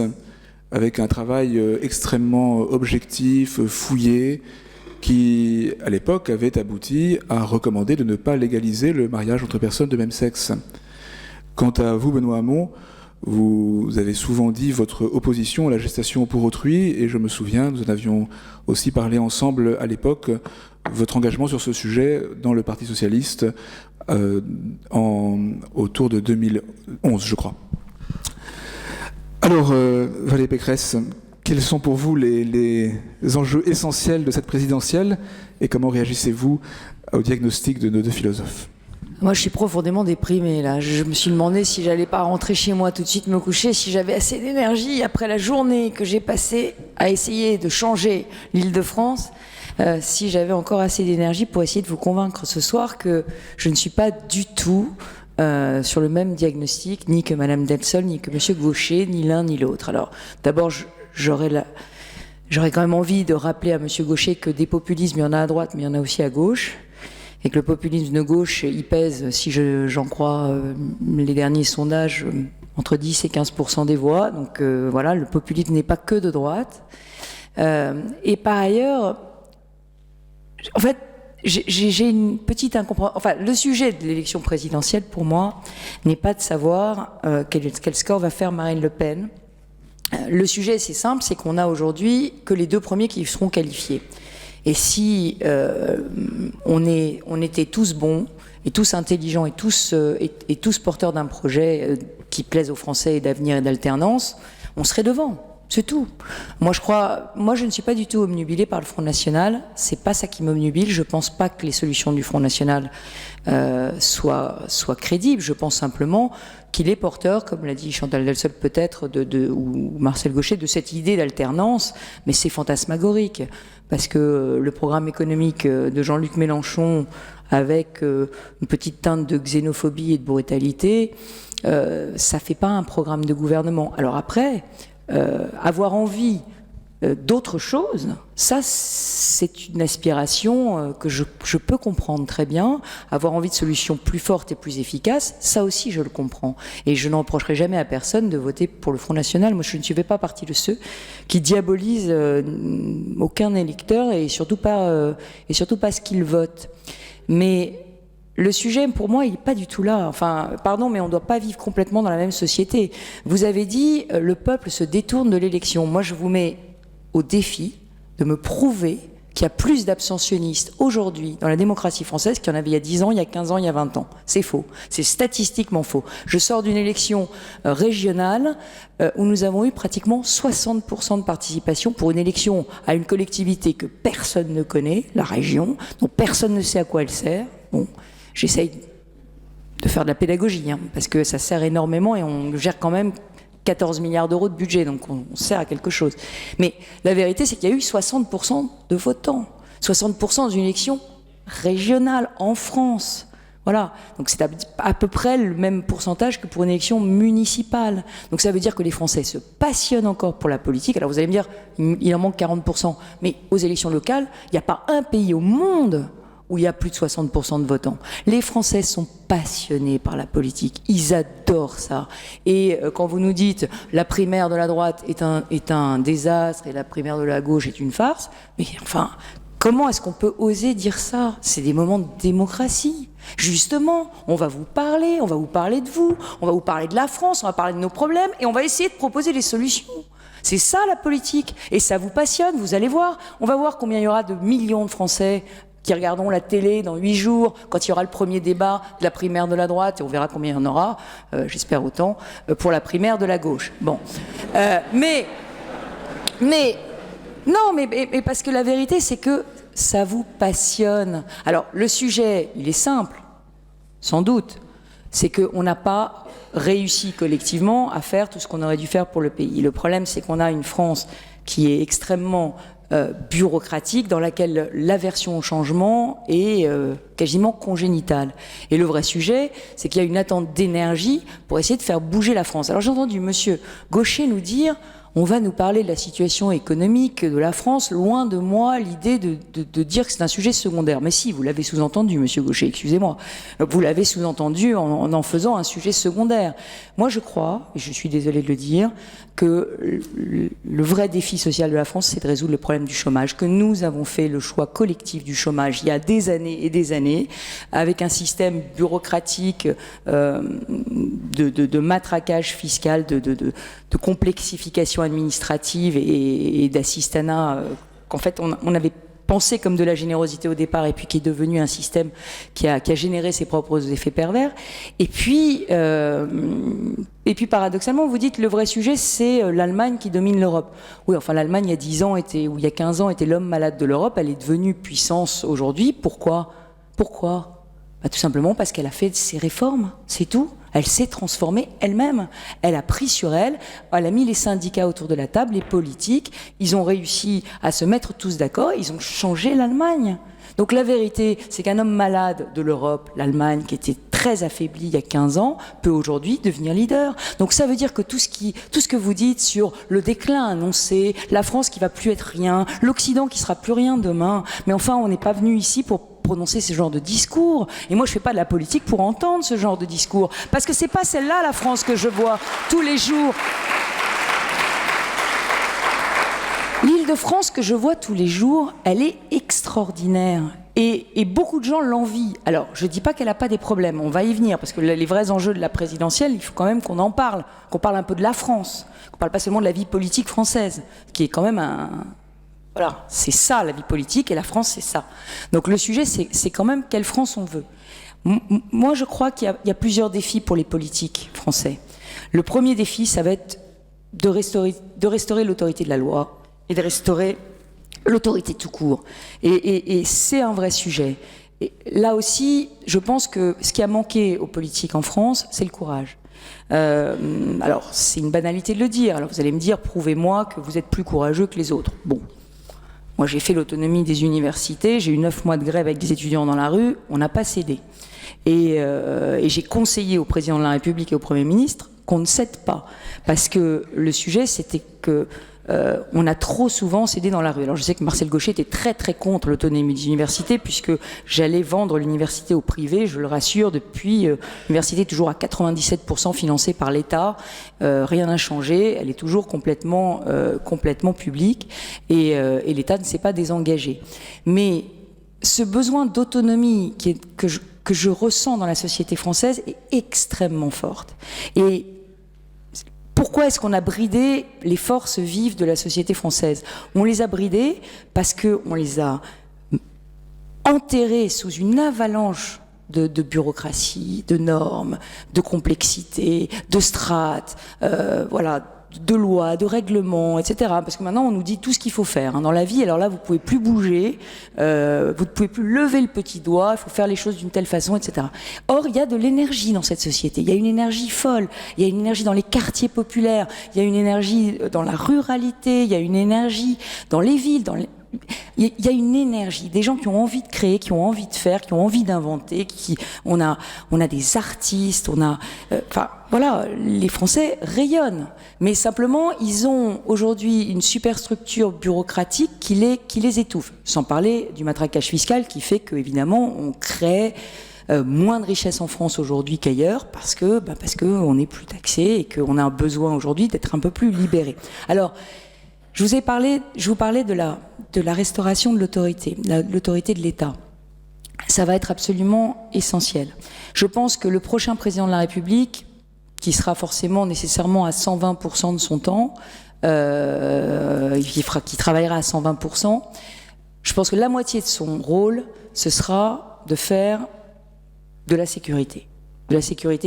avec un travail extrêmement objectif, fouillé, qui, à l'époque, avait abouti à recommander de ne pas légaliser le mariage entre personnes de même sexe. Quant à vous, Benoît Hamon, vous avez souvent dit votre opposition à la gestation pour autrui, et je me souviens, nous en avions aussi parlé ensemble à l'époque, votre engagement sur ce sujet dans le Parti socialiste autour de 2011, je crois. Alors, Valérie Pécresse, quels sont pour vous les enjeux essentiels de cette présidentielle et comment réagissez-vous au diagnostic de nos deux philosophes ? Moi, je suis profondément déprimée, là. Je me suis demandé si j'allais pas rentrer chez moi tout de suite me coucher, si j'avais assez d'énergie après la journée que j'ai passée à essayer de changer l'Île-de-France, si j'avais encore assez d'énergie pour essayer de vous convaincre ce soir que je ne suis pas du tout sur le même diagnostic, ni que Madame Delsol, ni que Monsieur Gauchet, ni l'un ni l'autre. Alors, d'abord, j'aurais quand même envie de rappeler à Monsieur Gauchet que des populismes, il y en a à droite, mais il y en a aussi à gauche. Et que le populisme de gauche, il pèse, si j'en crois les derniers sondages, entre 10 et 15% des voix. Donc voilà, le populisme n'est pas que de droite. Et par ailleurs, en fait, j'ai une petite incompréhension. Enfin, le sujet de l'élection présidentielle, pour moi, n'est pas de savoir quel score va faire Marine Le Pen. Le sujet, c'est simple, c'est qu'on a aujourd'hui que les deux premiers qui seront qualifiés. Et si on était tous bons et tous intelligents et tous porteurs d'un projet qui plaise aux Français et d'avenir et d'alternance, on serait devant. C'est tout. Moi, je ne suis pas du tout obnubilée par le Front National. C'est pas ça qui m'obnubile. Je pense pas que les solutions du Front National soient crédibles. Je pense simplement qu'il est porteur, comme l'a dit Chantal Delsol peut-être, ou Marcel Gauchet, de cette idée d'alternance, mais c'est fantasmagorique. Parce que le programme économique de Jean-Luc Mélenchon, avec une petite teinte de xénophobie et de brutalité, ça fait pas un programme de gouvernement. Alors après, avoir envie d'autre chose, ça c'est une aspiration que je peux comprendre très bien. Avoir envie de solutions plus fortes et plus efficaces, ça aussi je le comprends. Et je n'en reprocherai jamais à personne de voter pour le Front National. Moi je ne fais pas partie de ceux qui diabolisent aucun électeur et surtout pas ce qu'il vote. Mais le sujet, pour moi, il n'est pas du tout là. Enfin, pardon, mais on ne doit pas vivre complètement dans la même société. Vous avez dit, le peuple se détourne de l'élection. Moi, je vous mets au défi de me prouver qu'il y a plus d'abstentionnistes aujourd'hui dans la démocratie française qu'il y en avait il y a 10 ans, il y a 15 ans, il y a 20 ans. C'est faux. C'est statistiquement faux. Je sors d'une élection régionale où nous avons eu pratiquement 60% de participation pour une élection à une collectivité que personne ne connaît, la région, dont personne ne sait à quoi elle sert. Bon, j'essaye de faire de la pédagogie, parce que ça sert énormément et on gère quand même 14 milliards d'euros de budget, donc on sert à quelque chose. Mais la vérité, c'est qu'il y a eu 60% de votants. 60% dans une élection régionale en France. Voilà, donc c'est à peu près le même pourcentage que pour une élection municipale. Donc ça veut dire que les Français se passionnent encore pour la politique. Alors vous allez me dire, il en manque 40%. Mais aux élections locales, il n'y a pas un pays au monde où il y a plus de 60% de votants. Les Français sont passionnés par la politique, ils adorent ça. Et quand vous nous dites la primaire de la droite est un désastre et la primaire de la gauche est une farce, mais enfin, comment est-ce qu'on peut oser dire ça? C'est des moments de démocratie. Justement, on va vous parler de vous, on va vous parler de la France, on va parler de nos problèmes et on va essayer de proposer des solutions. C'est ça la politique, et ça vous passionne, vous allez voir. On va voir combien il y aura de millions de Français qui regarderont la télé dans 8 jours, quand il y aura le premier débat de la primaire de la droite, et on verra combien il y en aura, j'espère autant, pour la primaire de la gauche. Bon. Mais parce que la vérité, c'est que ça vous passionne. Alors, le sujet, il est simple, sans doute, c'est qu'on n'a pas réussi collectivement à faire tout ce qu'on aurait dû faire pour le pays. Le problème, c'est qu'on a une France qui est extrêmement bureaucratique, dans laquelle l'aversion au changement est quasiment congénitale. Et le vrai sujet, c'est qu'il y a une attente d'énergie pour essayer de faire bouger la France. Alors j'ai entendu monsieur Gaucher nous dire, on va nous parler de la situation économique de la France, loin de moi l'idée de dire que c'est un sujet secondaire. Mais si, vous l'avez sous-entendu, monsieur Gaucher, excusez-moi. Vous l'avez sous-entendu en faisant un sujet secondaire. Moi, je crois, et je suis désolée de le dire, que le vrai défi social de la France, c'est de résoudre le problème du chômage, que nous avons fait le choix collectif du chômage il y a des années et des années, avec un système bureaucratique de matraquage fiscal, de complexification administrative et d'assistanat, qu'en fait on avait pensé comme de la générosité au départ et puis qui est devenu un système qui a généré ses propres effets pervers. Et puis paradoxalement, vous dites le vrai sujet, c'est l'Allemagne qui domine l'Europe. Oui, enfin l'Allemagne il y a 10 ans ou il y a 15 ans était l'homme malade de l'Europe, elle est devenue puissance aujourd'hui. Pourquoi ? Bah, tout simplement parce qu'elle a fait ses réformes, c'est tout. Elle s'est transformée elle-même. Elle a pris sur elle, elle a mis les syndicats autour de la table, les politiques, ils ont réussi à se mettre tous d'accord, ils ont changé l'Allemagne. Donc la vérité, c'est qu'un homme malade de l'Europe, l'Allemagne, qui était très affaiblie il y a 15 ans, peut aujourd'hui devenir leader. Donc ça veut dire que tout ce que vous dites sur le déclin annoncé, la France qui va plus être rien, l'Occident qui sera plus rien demain, mais enfin on n'est pas venu ici pour prononcer ce genre de discours. Et moi, je fais pas de la politique pour entendre ce genre de discours. Parce que c'est pas celle-là, la France, que je vois tous les jours. L'Île-de-France que je vois tous les jours, elle est extraordinaire. Et beaucoup de gens l'envient. Alors, je dis pas qu'elle a pas des problèmes. On va y venir. Parce que les vrais enjeux de la présidentielle, il faut quand même qu'on en parle. Qu'on parle un peu de la France. Qu'on parle pas seulement de la vie politique française. Qui est quand même Voilà, c'est ça la vie politique et la France c'est ça. Donc le sujet c'est quand même quelle France on veut. Moi je crois qu'il y a plusieurs défis pour les politiques français. Le premier défi ça va être de restaurer l'autorité de la loi et de restaurer l'autorité tout court. Et c'est un vrai sujet. Et là aussi, je pense que ce qui a manqué aux politiques en France, c'est le courage. Alors, c'est une banalité de le dire. Alors, vous allez me dire, prouvez-moi que vous êtes plus courageux que les autres. Bon, moi, j'ai fait l'autonomie des universités, j'ai eu 9 mois de grève avec des étudiants dans la rue, on n'a pas cédé. Et j'ai conseillé au président de la République et au Premier ministre qu'on ne cède pas. Parce que le sujet, c'était que on a trop souvent cédé dans la rue. Alors je sais que Marcel Gauchet était très très contre l'autonomie des universités, puisque j'allais vendre l'université au privé, je le rassure, depuis l'université est toujours à 97% financée par l'État, rien n'a changé, elle est toujours complètement publique, et l'État ne s'est pas désengagé. Mais ce besoin d'autonomie que je ressens dans la société française est extrêmement forte. Et pourquoi est-ce qu'on a bridé les forces vives de la société française? On les a bridées parce qu'on les a enterrées sous une avalanche de bureaucratie, de normes, de complexité, de strates, de lois, de règlements, etc. Parce que maintenant, on nous dit tout ce qu'il faut faire dans la vie. Alors là, vous pouvez plus bouger, vous ne pouvez plus lever le petit doigt, il faut faire les choses d'une telle façon, etc. Or, il y a de l'énergie dans cette société. Il y a une énergie folle. Il y a une énergie dans les quartiers populaires. Il y a une énergie dans la ruralité. Il y a une énergie dans les villes, il y a une énergie, des gens qui ont envie de créer, qui ont envie de faire, qui ont envie d'inventer, on a des artistes, les Français rayonnent. Mais simplement, ils ont aujourd'hui une superstructure bureaucratique qui les étouffe. Sans parler du matraquage fiscal qui fait qu'évidemment, on crée moins de richesse en France aujourd'hui qu'ailleurs parce que on n'est plus taxé et qu'on a un besoin aujourd'hui d'être un peu plus libéré. Alors, je vous parlais de la restauration de l'autorité, l'autorité de l'État. Ça va être absolument essentiel. Je pense que le prochain président de la République, qui sera forcément nécessairement à 120% de son temps, qui travaillera à 120%, je pense que la moitié de son rôle, ce sera de faire de la sécurité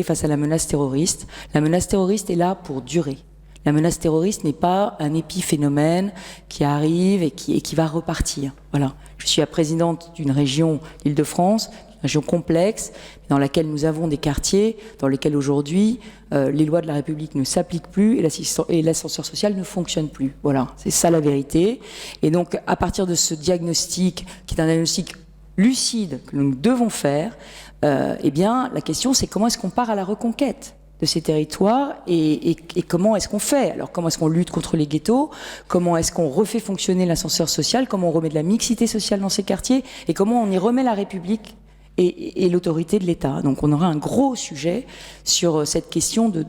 face à la menace terroriste. La menace terroriste est là pour durer. La menace terroriste n'est pas un épiphénomène qui arrive et qui va repartir. Voilà. Je suis la présidente d'une région, l'Île-de-France, une région complexe, dans laquelle nous avons des quartiers, dans lesquels aujourd'hui les lois de la République ne s'appliquent plus et l'ascenseur social ne fonctionne plus. Voilà, c'est ça la vérité. Et donc, à partir de ce diagnostic, qui est un diagnostic lucide que nous devons faire, eh bien, la question, c'est comment est-ce qu'on part à la reconquête de ces territoires et comment est-ce qu'on fait? Alors comment est-ce qu'on lutte contre les ghettos? Comment est-ce qu'on refait fonctionner l'ascenseur social? Comment on remet de la mixité sociale dans ces quartiers? Et comment on y remet la République et l'autorité de l'État? Donc on aura un gros sujet sur cette question de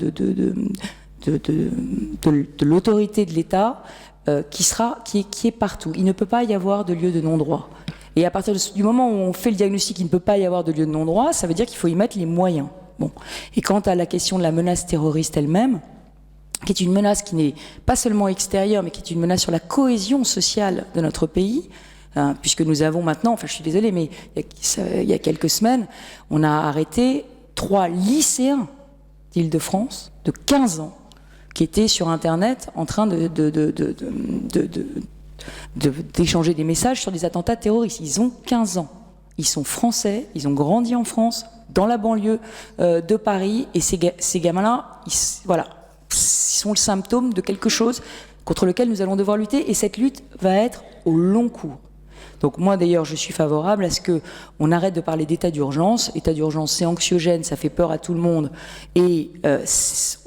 l'autorité de l'État qui est partout. Il ne peut pas y avoir de lieu de non-droit. Et à partir du moment où on fait le diagnostic qu'il ne peut pas y avoir de lieu de non-droit, ça veut dire qu'il faut y mettre les moyens. Bon. Et quant à la question de la menace terroriste elle-même, qui est une menace qui n'est pas seulement extérieure, mais qui est une menace sur la cohésion sociale de notre pays, puisque nous avons maintenant, je suis désolée, mais il y a quelques semaines, on a arrêté 3 lycéens d'Île-de-France de 15 ans qui étaient sur Internet en train d'échanger des messages sur des attentats terroristes. Ils ont 15 ans. Ils sont français, ils ont grandi en France, dans la banlieue de Paris, et ces gamins-là, ils sont le symptôme de quelque chose contre lequel nous allons devoir lutter, et cette lutte va être au long cours. Donc moi d'ailleurs je suis favorable à ce qu'on arrête de parler d'état d'urgence. État d'urgence c'est anxiogène, ça fait peur à tout le monde, et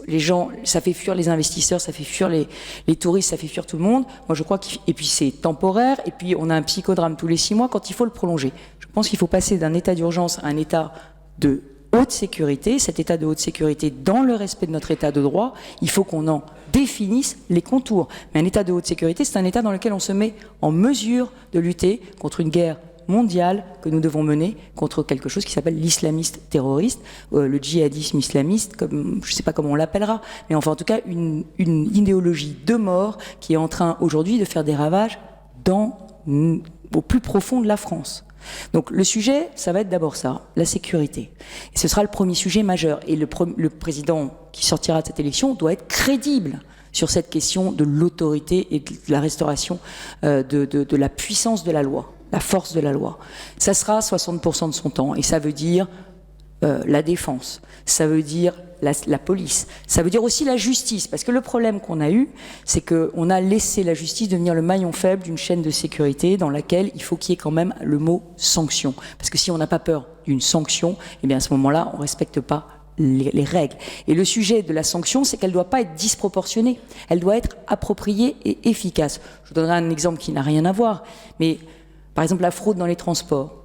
les gens, ça fait fuir les investisseurs, ça fait fuir les touristes, ça fait fuir tout le monde. Moi je crois et puis c'est temporaire, et puis on a un psychodrame tous les 6 mois quand il faut le prolonger. Je pense qu'il faut passer d'un état d'urgence à un état de haute sécurité. Cet état de haute sécurité, dans le respect de notre état de droit, il faut qu'on en définisse les contours. Mais un état de haute sécurité, c'est un état dans lequel on se met en mesure de lutter contre une guerre mondiale que nous devons mener contre quelque chose qui s'appelle l'islamisme terroriste, le djihadisme islamiste, comme, je ne sais pas comment on l'appellera, mais enfin en tout cas une idéologie de mort qui est en train aujourd'hui de faire des ravages au plus profond de la France. Donc le sujet, ça va être d'abord ça, la sécurité. Et ce sera le premier sujet majeur. Et le président qui sortira de cette élection doit être crédible sur cette question de l'autorité et de la restauration de la puissance de la loi, la force de la loi. Ça sera 60% de son temps, et ça veut dire la défense, ça veut dire la police, ça veut dire aussi la justice, parce que le problème qu'on a eu, c'est qu'on a laissé la justice devenir le maillon faible d'une chaîne de sécurité dans laquelle il faut qu'il y ait quand même le mot sanction, parce que si on n'a pas peur d'une sanction, eh bien à ce moment-là, on ne respecte pas les règles. Et le sujet de la sanction, c'est qu'elle ne doit pas être disproportionnée, elle doit être appropriée et efficace. Je vous donnerai un exemple qui n'a rien à voir, mais par exemple la fraude dans les transports,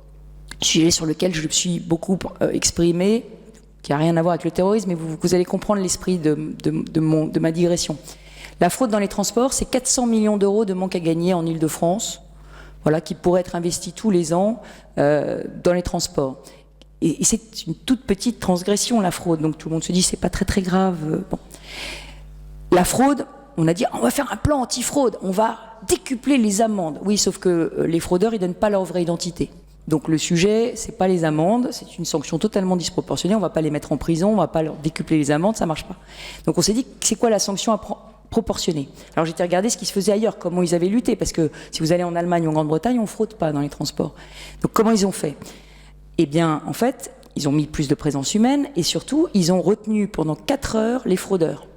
sujet sur lequel je me suis beaucoup exprimé, qui n'a rien à voir avec le terrorisme, mais vous allez comprendre l'esprit de ma digression. La fraude dans les transports, c'est 400 millions d'euros de manque à gagner en Île-de-France, voilà, qui pourraient être investis tous les ans dans les transports. Et c'est une toute petite transgression, la fraude, donc tout le monde se dit c'est pas très très grave. Bon. La fraude, on a dit on va faire un plan anti-fraude, on va décupler les amendes. Oui, sauf que les fraudeurs, ils donnent pas leur vraie identité. Donc le sujet, c'est pas les amendes, c'est une sanction totalement disproportionnée, on va pas les mettre en prison, on va pas leur décupler les amendes, ça marche pas. Donc on s'est dit, c'est quoi la sanction proportionnée? Alors j'ai été regarder ce qui se faisait ailleurs, comment ils avaient lutté, parce que si vous allez en Allemagne ou en Grande-Bretagne, on fraude pas dans les transports. Donc comment ils ont fait? Eh bien, en fait, ils ont mis plus de présence humaine, et surtout, ils ont retenu pendant 4 heures les fraudeurs.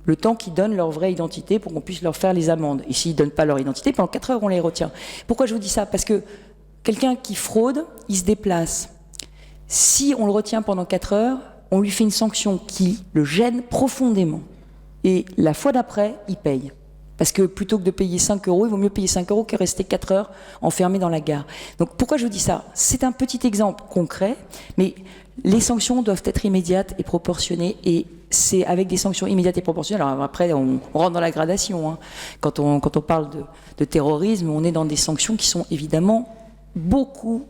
Le temps qu'ils donnent leur vraie identité pour qu'on puisse leur faire les amendes. Et s'ils donnent pas leur identité, pendant 4 heures, on les retient. Pourquoi je vous dis ça? Parce que quelqu'un qui fraude, il se déplace. Si on le retient pendant 4 heures, on lui fait une sanction qui le gêne profondément. Et la fois d'après, il paye. Parce que plutôt que de payer 5 euros, il vaut mieux payer 5 euros que rester 4 heures enfermé dans la gare. Donc pourquoi je vous dis ça? C'est un petit exemple concret, mais les sanctions doivent être immédiates et proportionnées. Et c'est avec des sanctions immédiates et proportionnées. Alors après, on rentre dans la gradation. Hein. Quand on parle de terrorisme, on est dans des sanctions qui sont évidemment beaucoup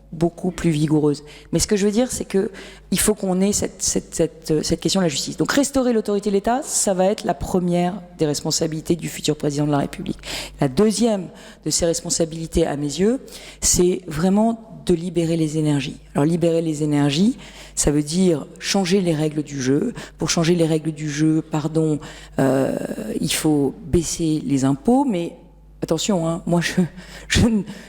plus vigoureuse. Mais ce que je veux dire, c'est que il faut qu'on ait cette question de la justice. Donc restaurer l'autorité de l'État, ça va être la première des responsabilités du futur président de la République. La deuxième de ses responsabilités, à mes yeux, c'est vraiment de libérer les énergies. Alors libérer les énergies, ça veut dire changer les règles du jeu. Pour changer les règles du jeu, il faut baisser les impôts, mais attention, hein, moi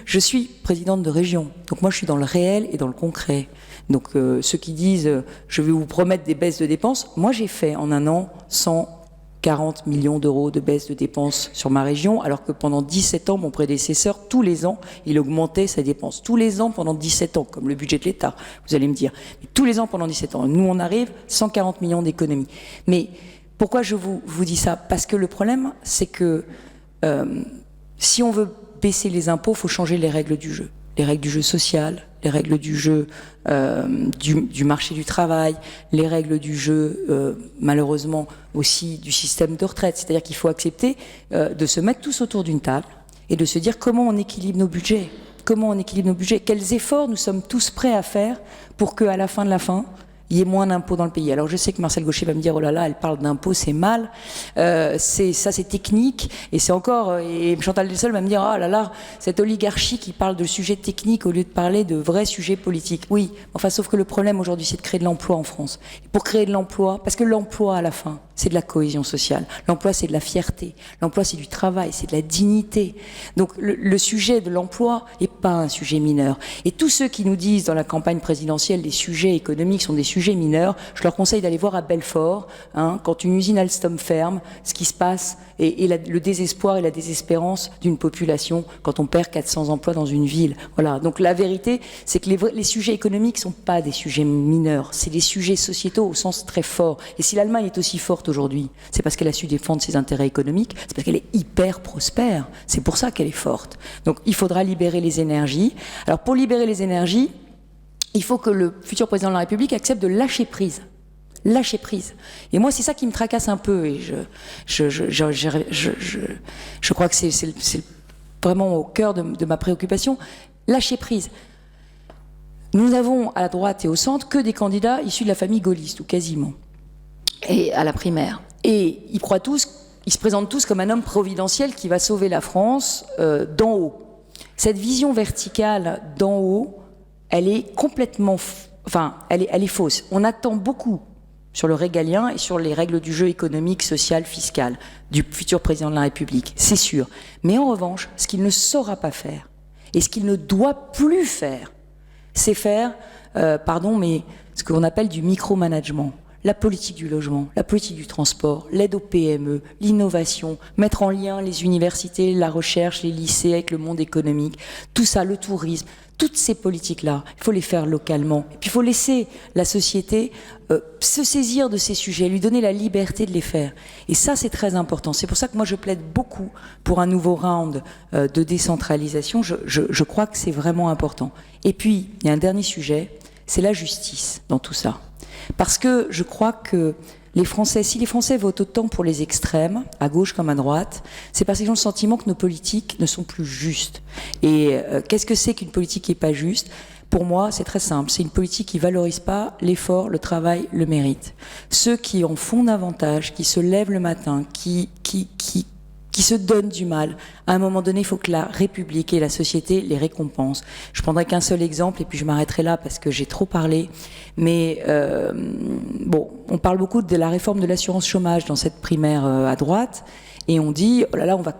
je suis présidente de région, donc moi je suis dans le réel et dans le concret. Donc ceux qui disent je vais vous promettre des baisses de dépenses, moi j'ai fait en un an 140 millions d'euros de baisse de dépenses sur ma région, alors que pendant 17 ans, mon prédécesseur, tous les ans, il augmentait ses dépenses. Tous les ans pendant 17 ans, comme le budget de l'État, vous allez me dire. Mais tous les ans pendant 17 ans. Nous on arrive 140 millions d'économies. Mais pourquoi je vous dis ça? Parce que le problème, c'est que si on veut baisser les impôts, il faut changer les règles du jeu. Les règles du jeu social, les règles du jeu du marché du travail, les règles du jeu, malheureusement, aussi du système de retraite. C'est-à-dire qu'il faut accepter de se mettre tous autour d'une table et de se dire comment on équilibre nos budgets. Comment on équilibre nos budgets? Quels efforts nous sommes tous prêts à faire pour qu'à la fin de la fin, il y ait moins d'impôts dans le pays. Alors je sais que Marcel Gauchet va me dire oh là là, elle parle d'impôts, c'est mal, c'est technique, et c'est encore, et Chantal Delsol va me dire oh là là, cette oligarchie qui parle de sujets techniques au lieu de parler de vrais sujets politiques. Oui, enfin sauf que le problème aujourd'hui c'est de créer de l'emploi en France. Et pour créer de l'emploi, parce que l'emploi à la fin, c'est de la cohésion sociale. L'emploi, c'est de la fierté. L'emploi, c'est du travail, c'est de la dignité. Donc le sujet de l'emploi n'est pas un sujet mineur. Et tous ceux qui nous disent dans la campagne présidentielle les sujets économiques sont des sujets mineurs, je leur conseille d'aller voir à Belfort, hein, quand une usine Alstom ferme, ce qui se passe et le désespoir et la désespérance d'une population quand on perd 400 emplois dans une ville. Voilà. Donc la vérité, c'est que les sujets économiques ne sont pas des sujets mineurs, c'est des sujets sociétaux au sens très fort. Et si l'Allemagne est aussi forte aujourd'hui, c'est parce qu'elle a su défendre ses intérêts économiques, c'est parce qu'elle est hyper prospère. C'est pour ça qu'elle est forte. Donc il faudra libérer les énergies. Alors pour libérer les énergies, il faut que le futur président de la République accepte de lâcher prise. Lâcher prise. Et moi, c'est ça qui me tracasse un peu. Et je crois que c'est vraiment au cœur de ma préoccupation. Lâcher prise. Nous avons à la droite et au centre que des candidats issus de la famille gaulliste, ou quasiment, et à la primaire. Et ils croient tous, ils se présentent tous comme un homme providentiel qui va sauver la France d'en haut. Cette vision verticale d'en haut, elle est complètement, elle est fausse. On attend beaucoup sur le régalien et sur les règles du jeu économique, social, fiscal du futur président de la République, c'est sûr. Mais en revanche, ce qu'il ne saura pas faire et ce qu'il ne doit plus faire, c'est faire, mais ce qu'on appelle du micromanagement. La politique du logement, la politique du transport, l'aide aux PME, l'innovation, mettre en lien les universités, la recherche, les lycées avec le monde économique, tout ça, le tourisme, toutes ces politiques-là, il faut les faire localement. Et puis il faut laisser la société se saisir de ces sujets, lui donner la liberté de les faire. Et ça, c'est très important. C'est pour ça que moi, je plaide beaucoup pour un nouveau round de décentralisation. Je crois que c'est vraiment important. Et puis, il y a un dernier sujet, c'est la justice dans tout ça. Parce que je crois que si les Français votent autant pour les extrêmes, à gauche comme à droite, c'est parce qu'ils ont le sentiment que nos politiques ne sont plus justes. Et qu'est-ce que c'est qu'une politique qui n'est pas juste ? Pour moi, c'est très simple. C'est une politique qui ne valorise pas l'effort, le travail, le mérite. Ceux qui en font davantage, qui se lèvent le matin, qui se donnent du mal, à un moment donné, il faut que la République et la société les récompensent. Je prendrai qu'un seul exemple et puis je m'arrêterai là parce que j'ai trop parlé. Mais on parle beaucoup de la réforme de l'assurance chômage dans cette primaire à droite et on dit, oh là là, on va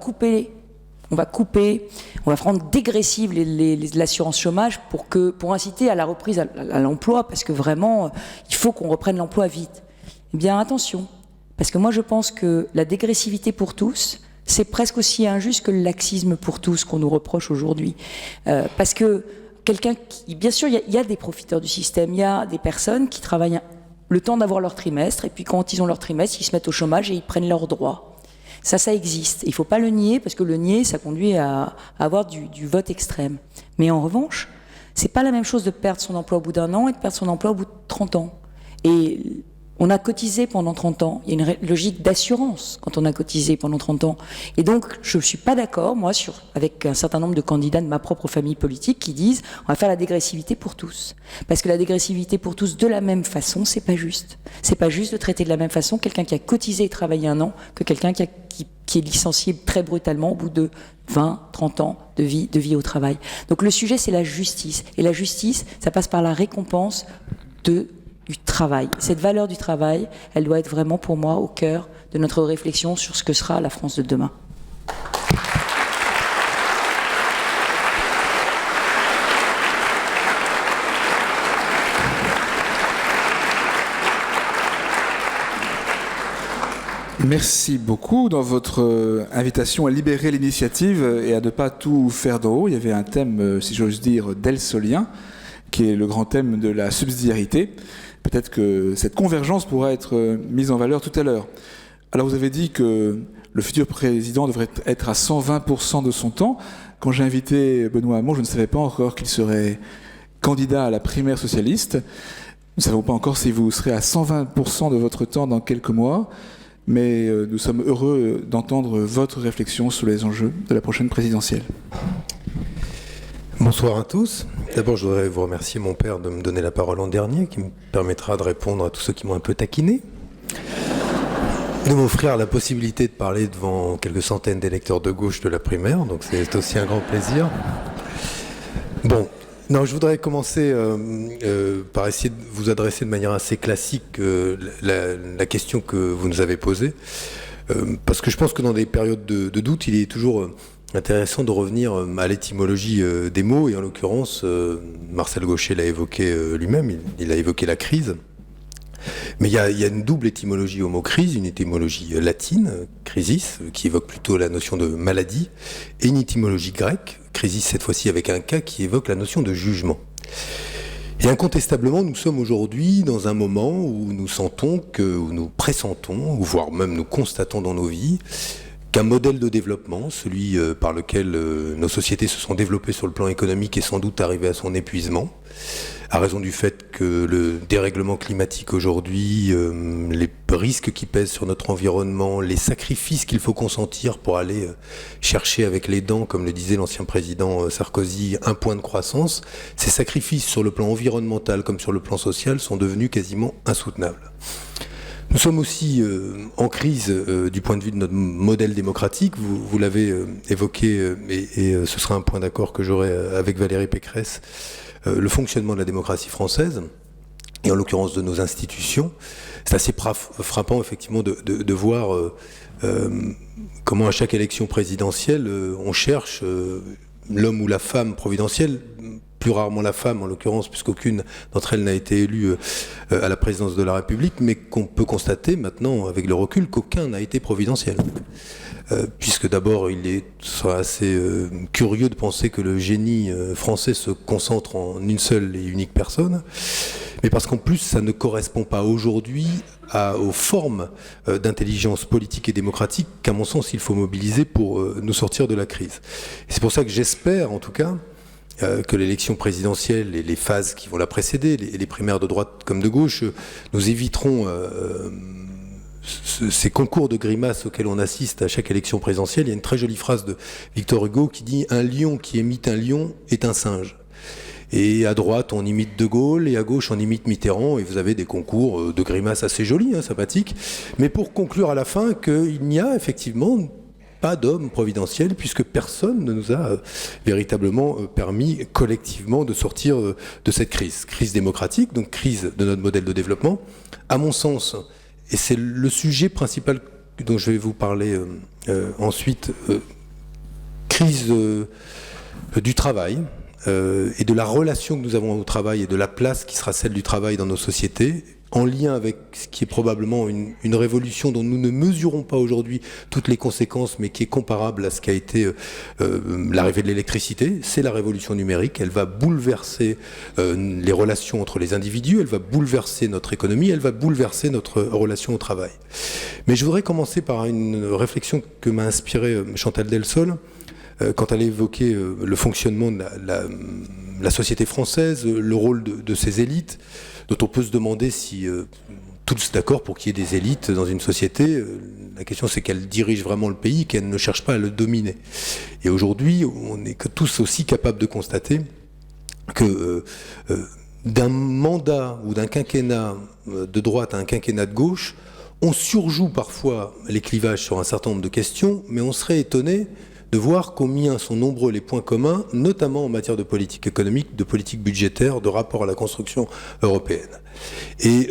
rendre dégressive l'assurance chômage pour inciter à la reprise à l'emploi parce que vraiment, il faut qu'on reprenne l'emploi vite. Eh bien, attention, parce que moi je pense que la dégressivité pour tous, c'est presque aussi injuste que le laxisme pour tous qu'on nous reproche aujourd'hui. Parce que bien sûr, il y a des profiteurs du système, il y a des personnes qui travaillent le temps d'avoir leur trimestre, et puis quand ils ont leur trimestre, ils se mettent au chômage et ils prennent leurs droits. Ça existe. Il ne faut pas le nier, parce que le nier, ça conduit à avoir du vote extrême. Mais en revanche, c'est pas la même chose de perdre son emploi au bout d'un an et de perdre son emploi au bout de 30 ans. Et on a cotisé pendant 30 ans. Il y a une logique d'assurance quand on a cotisé pendant 30 ans. Et donc, je ne suis pas d'accord, moi, avec un certain nombre de candidats de ma propre famille politique qui disent on va faire la dégressivité pour tous. Parce que la dégressivité pour tous, de la même façon, c'est pas juste. C'est pas juste de traiter de la même façon quelqu'un qui a cotisé et travaillé un an que quelqu'un qui est licencié très brutalement au bout de 20, 30 ans de vie au travail. Donc, le sujet, c'est la justice. Et la justice, ça passe par la récompense du travail. Cette valeur du travail, elle doit être vraiment pour moi au cœur de notre réflexion sur ce que sera la France de demain. Merci beaucoup. Dans votre invitation à libérer l'initiative et à ne pas tout faire d'en haut, il y avait un thème, si j'ose dire, delsolien, qui est le grand thème de la subsidiarité. Peut-être que cette convergence pourra être mise en valeur tout à l'heure. Alors vous avez dit que le futur président devrait être à 120% de son temps. Quand j'ai invité Benoît Hamon, je ne savais pas encore qu'il serait candidat à la primaire socialiste. Nous ne savons pas encore si vous serez à 120% de votre temps dans quelques mois, mais nous sommes heureux d'entendre votre réflexion sur les enjeux de la prochaine présidentielle. Bonsoir à tous. D'abord, je voudrais vous remercier, mon père, de me donner la parole en dernier, qui me permettra de répondre à tous ceux qui m'ont un peu taquiné, de m'offrir la possibilité de parler devant quelques centaines d'électeurs de gauche de la primaire, donc c'est aussi un grand plaisir. Bon, non, je voudrais commencer par essayer de vous adresser de manière assez classique la question que vous nous avez posée, parce que je pense que dans des périodes de doute, il est toujours intéressant de revenir à l'étymologie des mots, et en l'occurrence, Marcel Gauchet l'a évoqué lui-même, il a évoqué la crise. Mais il y a une double étymologie au mot crise, une étymologie latine, crisis, qui évoque plutôt la notion de maladie, et une étymologie grecque, crisis cette fois-ci avec un K, qui évoque la notion de jugement. Et incontestablement, nous sommes aujourd'hui dans un moment où nous sentons où nous pressentons, ou voire même nous constatons dans nos vies, qu'un modèle de développement, celui par lequel nos sociétés se sont développées sur le plan économique, est sans doute arrivé à son épuisement, à raison du fait que le dérèglement climatique aujourd'hui, les risques qui pèsent sur notre environnement, les sacrifices qu'il faut consentir pour aller chercher avec les dents, comme le disait l'ancien président Sarkozy, un point de croissance, ces sacrifices sur le plan environnemental comme sur le plan social sont devenus quasiment insoutenables. Nous sommes aussi en crise du point de vue de notre modèle démocratique. Vous l'avez évoqué, et ce sera un point d'accord que j'aurai avec Valérie Pécresse, le fonctionnement de la démocratie française. et en l'occurrence de nos institutions. C'est assez frappant effectivement de voir comment à chaque élection présidentielle on cherche l'homme ou la femme providentielle, plus rarement la femme en l'occurrence, puisqu'aucune d'entre elles n'a été élue à la présidence de la République, mais qu'on peut constater maintenant avec le recul qu'aucun n'a été providentiel. Puisque d'abord il sera assez curieux de penser que le génie français se concentre en une seule et unique personne, mais parce qu'en plus ça ne correspond pas aujourd'hui aux formes d'intelligence politique et démocratique qu'à mon sens il faut mobiliser pour nous sortir de la crise. Et c'est pour ça que j'espère en tout cas que l'élection présidentielle et les phases qui vont la précéder, les primaires de droite comme de gauche, nous éviteront ces concours de grimaces auxquels on assiste à chaque élection présidentielle. Il y a une très jolie phrase de Victor Hugo qui dit « Un lion qui imite un lion est un singe ». Et à droite, on imite De Gaulle, et à gauche, on imite Mitterrand, et vous avez des concours de grimaces assez jolis, sympathiques, mais pour conclure à la fin qu'il n'y a effectivement pas d'homme providentiel, puisque personne ne nous a véritablement permis collectivement de sortir de cette crise démocratique, donc crise de notre modèle de développement. À mon sens, et c'est le sujet principal dont je vais vous parler ensuite, crise du travail, et de la relation que nous avons au travail et de la place qui sera celle du travail dans nos sociétés, en lien avec ce qui est probablement une révolution dont nous ne mesurons pas aujourd'hui toutes les conséquences, mais qui est comparable à ce qu'a été l'arrivée de l'électricité. C'est la révolution numérique. Elle va bouleverser les relations entre les individus, elle va bouleverser notre économie, elle va bouleverser notre relation au travail. Mais je voudrais commencer par une réflexion que m'a inspirée Chantal Delsol, quand elle a évoqué le fonctionnement de la société française, le rôle de ses élites, dont on peut se demander si tous d'accord pour qu'il y ait des élites dans une société. La question c'est qu'elles dirigent vraiment le pays, qu'elles ne cherchent pas à le dominer. Et aujourd'hui, on est tous aussi capables de constater que d'un mandat ou d'un quinquennat de droite à un quinquennat de gauche, on surjoue parfois les clivages sur un certain nombre de questions, mais on serait étonné de voir combien sont nombreux les points communs, notamment en matière de politique économique, de politique budgétaire, de rapport à la construction européenne. Et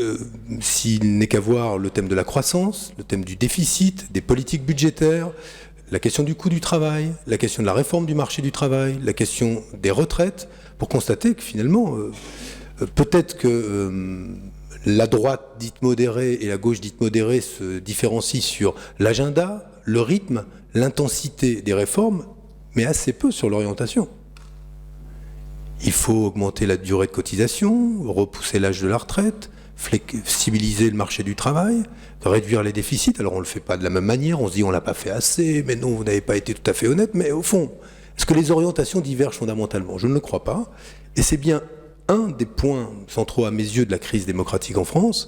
s'il n'est qu'à voir le thème de la croissance, le thème du déficit, des politiques budgétaires, la question du coût du travail, la question de la réforme du marché du travail, la question des retraites, pour constater que finalement, peut-être que la droite dite modérée et la gauche dite modérée se différencient sur l'agenda, le rythme, l'intensité des réformes, mais assez peu sur l'orientation. Il faut augmenter la durée de cotisation, repousser l'âge de la retraite, flexibiliser le marché du travail, réduire les déficits. Alors on ne le fait pas de la même manière, on se dit on l'a pas fait assez, mais non, vous n'avez pas été tout à fait honnête, mais au fond, est-ce que les orientations divergent fondamentalement? Je ne le crois pas, et c'est bien un des points centraux à mes yeux de la crise démocratique en France,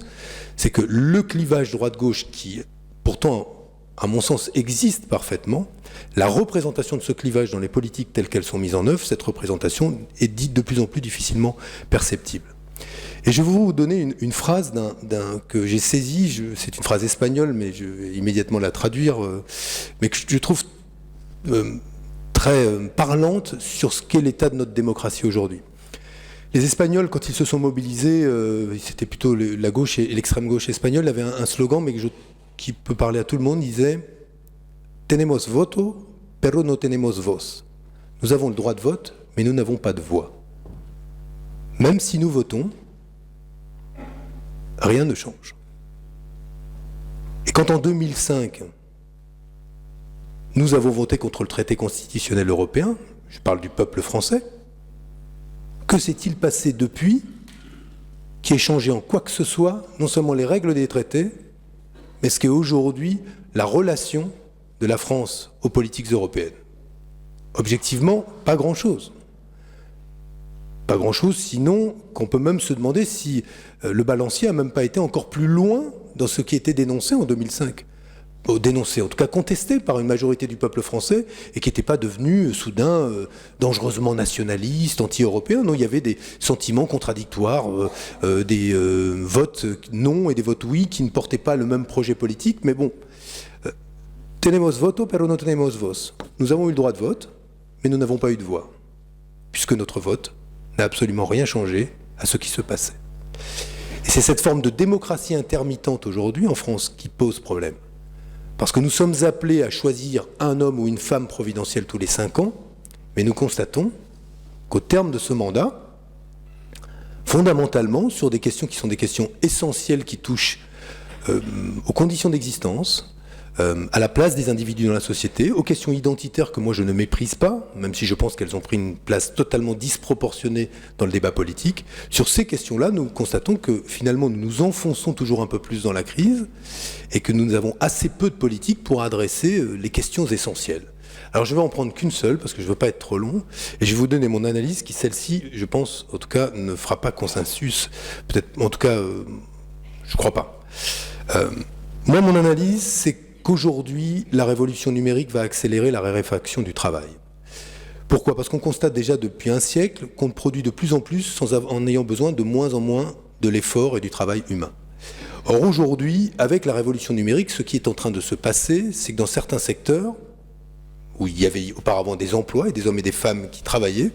c'est que le clivage droite-gauche qui, pourtant, à mon sens, existe parfaitement, la représentation de ce clivage dans les politiques telles qu'elles sont mises en œuvre, cette représentation est dite de plus en plus difficilement perceptible. Et je vais vous donner une phrase que j'ai saisie, c'est une phrase espagnole, mais je vais immédiatement la traduire, mais que je trouve très parlante sur ce qu'est l'état de notre démocratie aujourd'hui. Les Espagnols, quand ils se sont mobilisés, c'était plutôt la gauche et l'extrême gauche espagnole, avaient un slogan, mais qui peut parler à tout le monde, disait « Tenemos voto, pero no tenemos voz ». Nous avons le droit de vote, mais nous n'avons pas de voix. Même si nous votons, rien ne change. Et quand en 2005, nous avons voté contre le traité constitutionnel européen, je parle du peuple français, que s'est-il passé depuis qui ait changé en quoi que ce soit, non seulement les règles des traités, mais ce qu'est aujourd'hui la relation de la France aux politiques européennes? Objectivement, pas grand-chose. Pas grand-chose, sinon qu'on peut même se demander si le balancier n'a même pas été encore plus loin dans ce qui était dénoncé en 2005. Dénoncé, en tout cas contesté par une majorité du peuple français, et qui n'était pas devenu soudain dangereusement nationaliste, anti-européen. Non, il y avait des sentiments contradictoires, des votes non et des votes oui qui ne portaient pas le même projet politique. Mais bon, tenemos voto, pero no tenemos voz. Nous avons eu le droit de vote, mais nous n'avons pas eu de voix, puisque notre vote n'a absolument rien changé à ce qui se passait. Et c'est cette forme de démocratie intermittente aujourd'hui en France qui pose problème. Parce que nous sommes appelés à choisir un homme ou une femme providentielle tous les 5 ans, mais nous constatons qu'au terme de ce mandat, fondamentalement, sur des questions qui sont des questions essentielles qui touchent aux conditions d'existence, à la place des individus dans la société, aux questions identitaires que moi je ne méprise pas, même si je pense qu'elles ont pris une place totalement disproportionnée dans le débat politique. Sur ces questions-là, nous constatons que finalement nous nous enfonçons toujours un peu plus dans la crise et que nous avons assez peu de politique pour adresser les questions essentielles. Alors je vais en prendre qu'une seule parce que je ne veux pas être trop long et je vais vous donner mon analyse qui, celle-ci, je pense, en tout cas, ne fera pas consensus. Peut-être, en tout cas, je ne crois pas. Moi, mon analyse, c'est qu'aujourd'hui, la révolution numérique va accélérer la raréfaction du travail. Pourquoi ? Parce qu'on constate déjà depuis un siècle qu'on produit de plus en plus en ayant besoin de moins en moins de l'effort et du travail humain. Or aujourd'hui, avec la révolution numérique, ce qui est en train de se passer, c'est que dans certains secteurs, où il y avait auparavant des emplois et des hommes et des femmes qui travaillaient,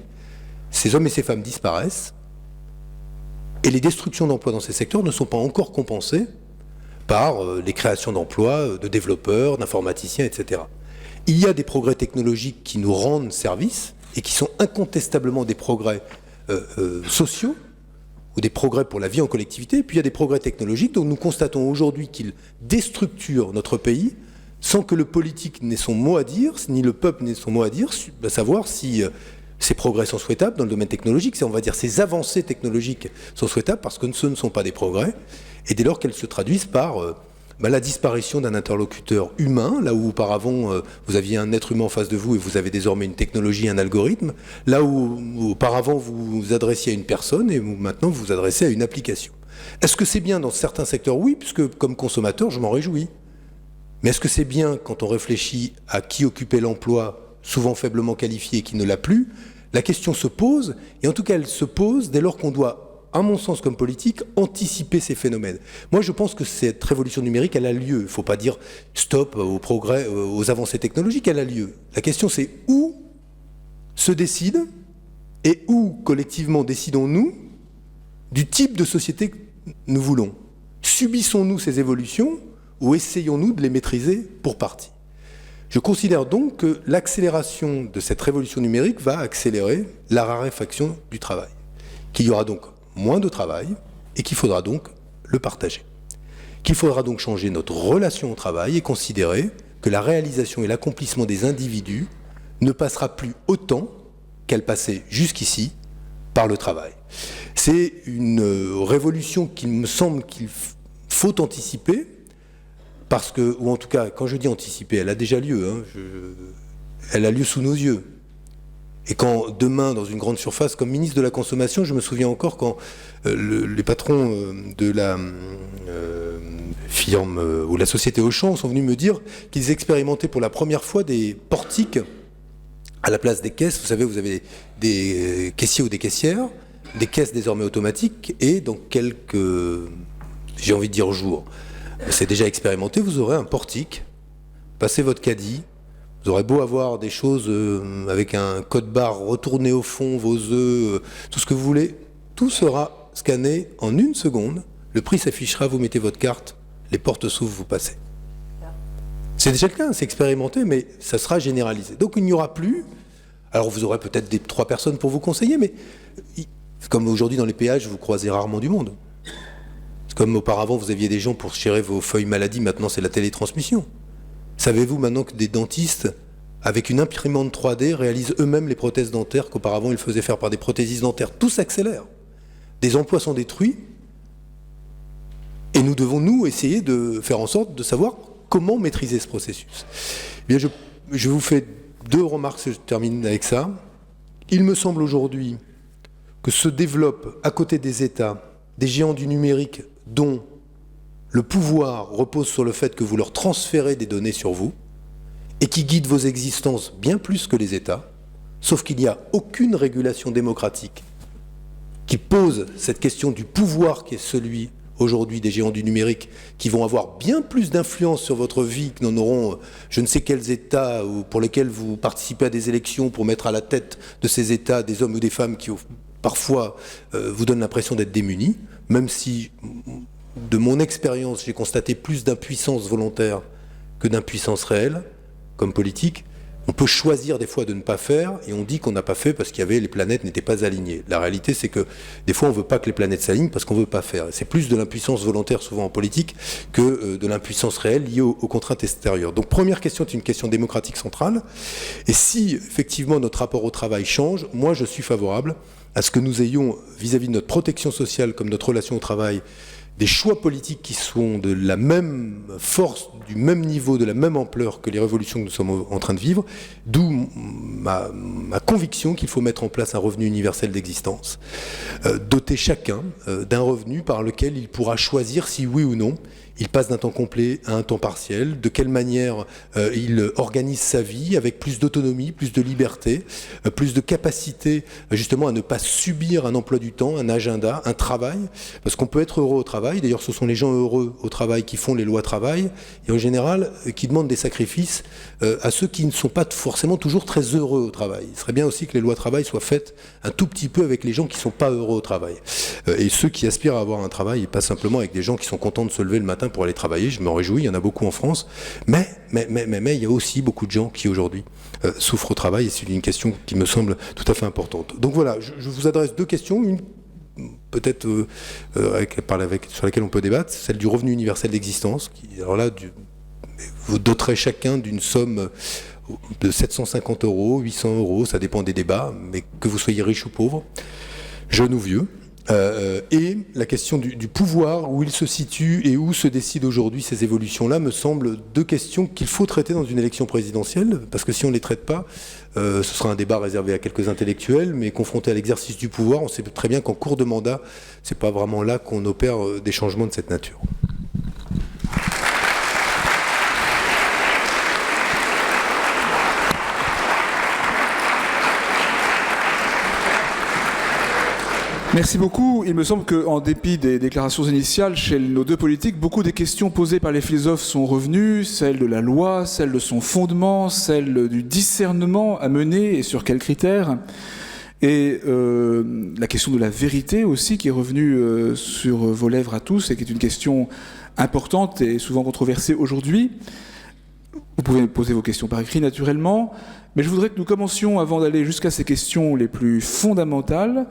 ces hommes et ces femmes disparaissent, et les destructions d'emplois dans ces secteurs ne sont pas encore compensées par les créations d'emplois, de développeurs, d'informaticiens, etc. Il y a des progrès technologiques qui nous rendent service et qui sont incontestablement des progrès sociaux ou des progrès pour la vie en collectivité. Et puis il y a des progrès technologiques dont nous constatons aujourd'hui qu'ils déstructurent notre pays sans que le politique n'ait son mot à dire, ni le peuple n'ait son mot à dire, à savoir si ces progrès sont souhaitables dans le domaine technologique, on va dire ces avancées technologiques sont souhaitables parce que ce ne sont pas des progrès. Et dès lors qu'elles se traduisent par la disparition d'un interlocuteur humain, là où auparavant vous aviez un être humain en face de vous et vous avez désormais une technologie, un algorithme, là où auparavant vous vous adressiez à une personne et où maintenant vous vous adressez à une application. Est-ce que c'est bien dans certains secteurs ? Oui, puisque comme consommateur, je m'en réjouis. Mais est-ce que c'est bien quand on réfléchit à qui occupait l'emploi, souvent faiblement qualifié et qui ne l'a plus ? La question se pose, et en tout cas elle se pose dès lors qu'on doit, à mon sens comme politique, anticiper ces phénomènes. Moi je pense que cette révolution numérique, elle a lieu. Il ne faut pas dire stop aux progrès, aux avancées technologiques, elle a lieu. La question c'est où se décide et où collectivement décidons-nous du type de société que nous voulons. Subissons-nous ces évolutions ou essayons-nous de les maîtriser pour partie ? Je considère donc que l'accélération de cette révolution numérique va accélérer la raréfaction du travail, qu'il y aura donc moins de travail et qu'il faudra donc le partager. Qu'il faudra donc changer notre relation au travail et considérer que la réalisation et l'accomplissement des individus ne passera plus autant qu'elle passait jusqu'ici par le travail. C'est une révolution qu'il me semble qu'il faut anticiper, parce que, ou en tout cas, quand je dis anticiper, elle a déjà lieu, elle a lieu sous nos yeux. Et quand demain, dans une grande surface, comme ministre de la Consommation, je me souviens encore quand les patrons de la firme ou la société Auchan sont venus me dire qu'ils expérimentaient pour la première fois des portiques à la place des caisses. Vous savez, vous avez des caissiers ou des caissières, des caisses désormais automatiques, et dans quelques, j'ai envie de dire, jours, c'est déjà expérimenté, vous aurez un portique, passez votre caddie, vous aurez beau avoir des choses avec un code barre retourné au fond, vos œufs, tout ce que vous voulez, tout sera scanné en 1 seconde, le prix s'affichera, vous mettez votre carte, les portes s'ouvrent, vous passez. C'est déjà le cas, c'est expérimenté, mais ça sera généralisé. Donc il n'y aura plus, alors vous aurez peut-être 3 personnes pour vous conseiller, mais comme aujourd'hui dans les péages, vous croisez rarement du monde. Comme auparavant, vous aviez des gens pour gérer vos feuilles maladie, maintenant c'est la télétransmission. Savez-vous maintenant que des dentistes, avec une imprimante 3D, réalisent eux-mêmes les prothèses dentaires qu'auparavant ils faisaient faire par des prothésistes dentaires ? Tout s'accélère. Des emplois sont détruits, et nous devons, nous, essayer de faire en sorte de savoir comment maîtriser ce processus. Eh bien, je vous fais 2 remarques, je termine avec ça. Il me semble aujourd'hui que se développent, à côté des États, des géants du numérique dont le pouvoir repose sur le fait que vous leur transférez des données sur vous et qui guident vos existences bien plus que les États, sauf qu'il n'y a aucune régulation démocratique qui pose cette question du pouvoir qui est celui aujourd'hui des géants du numérique, qui vont avoir bien plus d'influence sur votre vie que n'en auront je ne sais quels États ou pour lesquels vous participez à des élections pour mettre à la tête de ces États des hommes ou des femmes qui parfois vous donne l'impression d'être démunis, même si, de mon expérience, j'ai constaté plus d'impuissance volontaire que d'impuissance réelle, comme politique. On peut choisir des fois de ne pas faire, et on dit qu'on n'a pas fait parce les planètes n'étaient pas alignées. La réalité, c'est que des fois, on ne veut pas que les planètes s'alignent parce qu'on ne veut pas faire. C'est plus de l'impuissance volontaire, souvent en politique, que de l'impuissance réelle liée aux contraintes extérieures. Donc, première question, c'est une question démocratique centrale. Et si, effectivement, notre rapport au travail change, moi, je suis favorable à ce que nous ayons, vis-à-vis de notre protection sociale comme notre relation au travail, des choix politiques qui sont de la même force, du même niveau, de la même ampleur que les révolutions que nous sommes en train de vivre, d'où ma conviction qu'il faut mettre en place un revenu universel d'existence, doter chacun d'un revenu par lequel il pourra choisir si oui ou non il passe d'un temps complet à un temps partiel, de quelle manière il organise sa vie avec plus d'autonomie, plus de liberté, plus de capacité justement à ne pas subir un emploi du temps, un agenda, un travail, parce qu'on peut être heureux au travail, d'ailleurs ce sont les gens heureux au travail qui font les lois travail, et en général qui demandent des sacrifices à ceux qui ne sont pas forcément toujours très heureux au travail. Il serait bien aussi que les lois travail soient faites un tout petit peu avec les gens qui ne sont pas heureux au travail, et ceux qui aspirent à avoir un travail, et pas simplement avec des gens qui sont contents de se lever le matin pour aller travailler. Je me réjouis, il y en a beaucoup en France, mais il y a aussi beaucoup de gens qui aujourd'hui souffrent au travail, et c'est une question qui me semble tout à fait importante. Donc voilà, je vous adresse deux questions, une peut-être sur laquelle on peut débattre, celle du revenu universel d'existence, qui alors là vous doterez chacun d'une somme de 750 €, 800 €, ça dépend des débats, mais que vous soyez riche ou pauvre, jeune ou vieux. Et la question du pouvoir, où il se situe et où se décident aujourd'hui ces évolutions-là, me semblent deux questions qu'il faut traiter dans une élection présidentielle, parce que si on ne les traite pas, ce sera un débat réservé à quelques intellectuels, mais confronté à l'exercice du pouvoir, on sait très bien qu'en cours de mandat, c'est pas vraiment là qu'on opère des changements de cette nature. Merci beaucoup. Il me semble qu'en dépit des déclarations initiales chez nos deux politiques, beaucoup des questions posées par les philosophes sont revenues, celles de la loi, celles de son fondement, celles du discernement à mener et sur quels critères, et la question de la vérité aussi qui est revenue sur vos lèvres à tous et qui est une question importante et souvent controversée aujourd'hui. Vous pouvez poser vos questions par écrit naturellement, mais je voudrais que nous commencions, avant d'aller jusqu'à ces questions les plus fondamentales,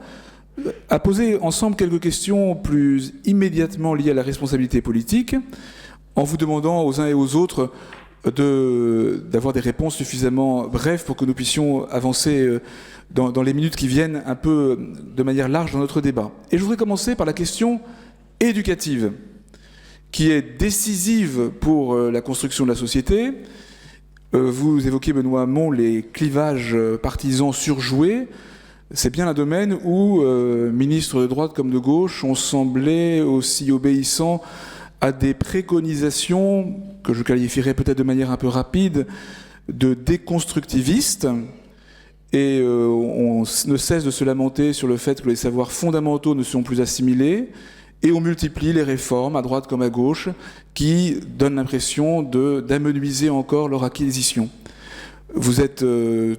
à poser ensemble quelques questions plus immédiatement liées à la responsabilité politique, en vous demandant aux uns et aux autres d'avoir des réponses suffisamment brèves pour que nous puissions avancer dans les minutes qui viennent un peu de manière large dans notre débat. Et je voudrais commencer par la question éducative, qui est décisive pour la construction de la société. Vous évoquez, Benoît Hamon, les clivages partisans surjoués. C'est bien un domaine où ministres de droite comme de gauche ont semblé aussi obéissants à des préconisations que je qualifierais peut-être de manière un peu rapide de déconstructivistes. Et on ne cesse de se lamenter sur le fait que les savoirs fondamentaux ne sont plus assimilés. Et on multiplie les réformes, à droite comme à gauche, qui donnent l'impression d'amenuiser encore leur acquisition. Vous êtes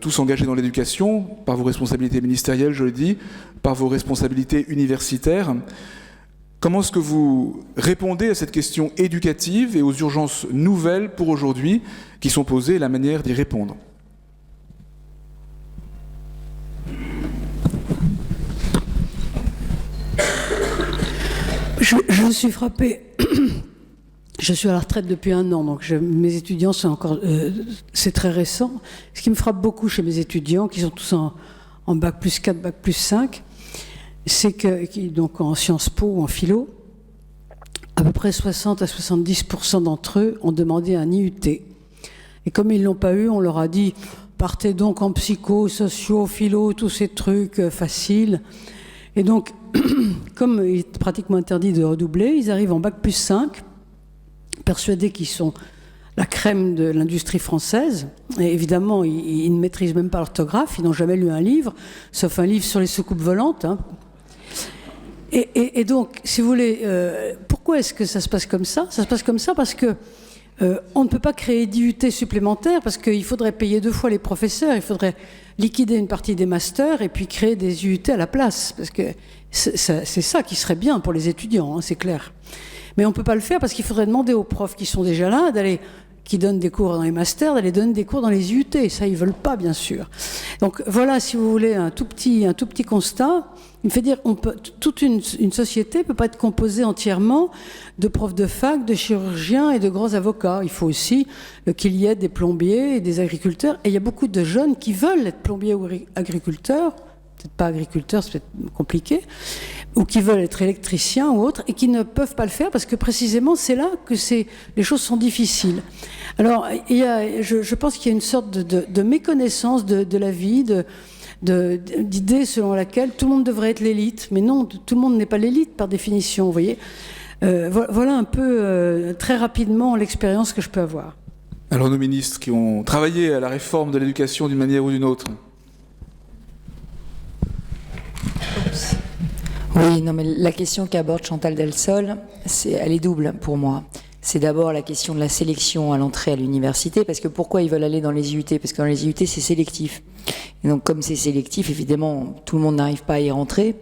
tous engagés dans l'éducation, par vos responsabilités ministérielles, je le dis, par vos responsabilités universitaires. Comment est-ce que vous répondez à cette question éducative et aux urgences nouvelles pour aujourd'hui qui sont posées et la manière d'y répondre ? Je suis frappée. Je suis à la retraite depuis 1 an, donc mes étudiants sont encore... c'est très récent. Ce qui me frappe beaucoup chez mes étudiants, qui sont tous en bac plus 4, bac plus 5, c'est que, donc en Sciences Po ou en philo, à peu près 60 à 70% d'entre eux ont demandé un IUT. Et comme ils ne l'ont pas eu, on leur a dit « partez donc en psycho, socio, philo, tous ces trucs faciles ». Et donc, comme il est pratiquement interdit de redoubler, ils arrivent en bac plus 5, persuadés qu'ils sont la crème de l'industrie française. Et évidemment, ils ne maîtrisent même pas l'orthographe, ils n'ont jamais lu un livre, sauf un livre sur les soucoupes volantes. Hein. Et donc, si vous voulez, pourquoi est-ce que ça se passe comme ça ? Ça se passe comme ça parce que On ne peut pas créer d'IUT supplémentaires parce qu'il faudrait payer 2 fois les professeurs, il faudrait liquider une partie des masters et puis créer des IUT à la place, parce que c'est ça qui serait bien pour les étudiants, hein, c'est clair. Mais on ne peut pas le faire parce qu'il faudrait demander aux profs qui sont déjà là, qui donnent des cours dans les masters, d'aller donner des cours dans les IUT. Ça, ils ne veulent pas, bien sûr. Donc voilà, si vous voulez, un tout petit constat. Il me fait dire toute une société ne peut pas être composée entièrement de profs de fac, de chirurgiens et de grands avocats. Il faut aussi qu'il y ait des plombiers et des agriculteurs. Et il y a beaucoup de jeunes qui veulent être plombiers ou agriculteurs, peut-être pas agriculteurs, c'est peut-être compliqué, ou qui veulent être électriciens ou autres, et qui ne peuvent pas le faire parce que précisément c'est là que les choses sont difficiles. Alors, je pense qu'il y a une sorte de méconnaissance de la vie, d'idée selon laquelle tout le monde devrait être l'élite, mais non, tout le monde n'est pas l'élite par définition, vous voyez. Voilà un peu, très rapidement, l'expérience que je peux avoir. Alors nos ministres qui ont travaillé à la réforme de l'éducation d'une manière ou d'une autre. Oui, non, mais la question qu'aborde Chantal Delsol, elle est double pour moi. C'est d'abord la question de la sélection à l'entrée à l'université, parce que pourquoi ils veulent aller dans les IUT? Parce que dans les IUT, c'est sélectif. Et donc, comme c'est sélectif, évidemment, tout le monde n'arrive pas à y rentrer.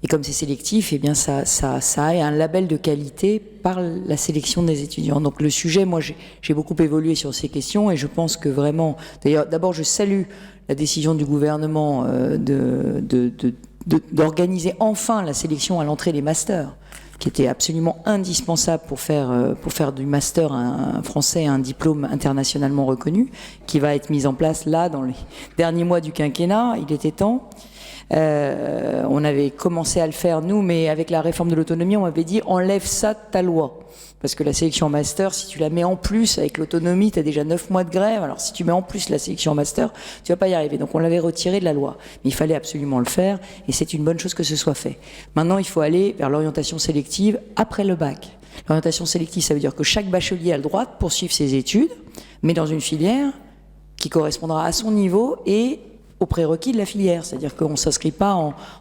Et comme c'est sélectif, eh bien, ça a un label de qualité par la sélection des étudiants. Donc, le sujet, moi, j'ai beaucoup évolué sur ces questions, et je pense que vraiment, d'ailleurs, d'abord, je salue la décision du gouvernement d'organiser enfin la sélection à l'entrée des masters, qui était absolument indispensable pour faire du master un français un diplôme internationalement reconnu, qui va être mis en place là dans les derniers mois du quinquennat. Il était temps. On avait commencé à le faire nous, mais avec la réforme de l'autonomie, on m'avait dit enlève ça de ta loi. Parce que la sélection en master, si tu la mets en plus avec l'autonomie, tu as déjà 9 mois de grève. Alors si tu mets en plus la sélection en master, tu vas pas y arriver. Donc on l'avait retiré de la loi. Mais il fallait absolument le faire et c'est une bonne chose que ce soit fait. Maintenant, il faut aller vers l'orientation sélective après le bac. L'orientation sélective, ça veut dire que chaque bachelier a le droit de poursuivre ses études, mais dans une filière qui correspondra à son niveau et aux prérequis de la filière, c'est-à-dire qu'on ne s'inscrit pas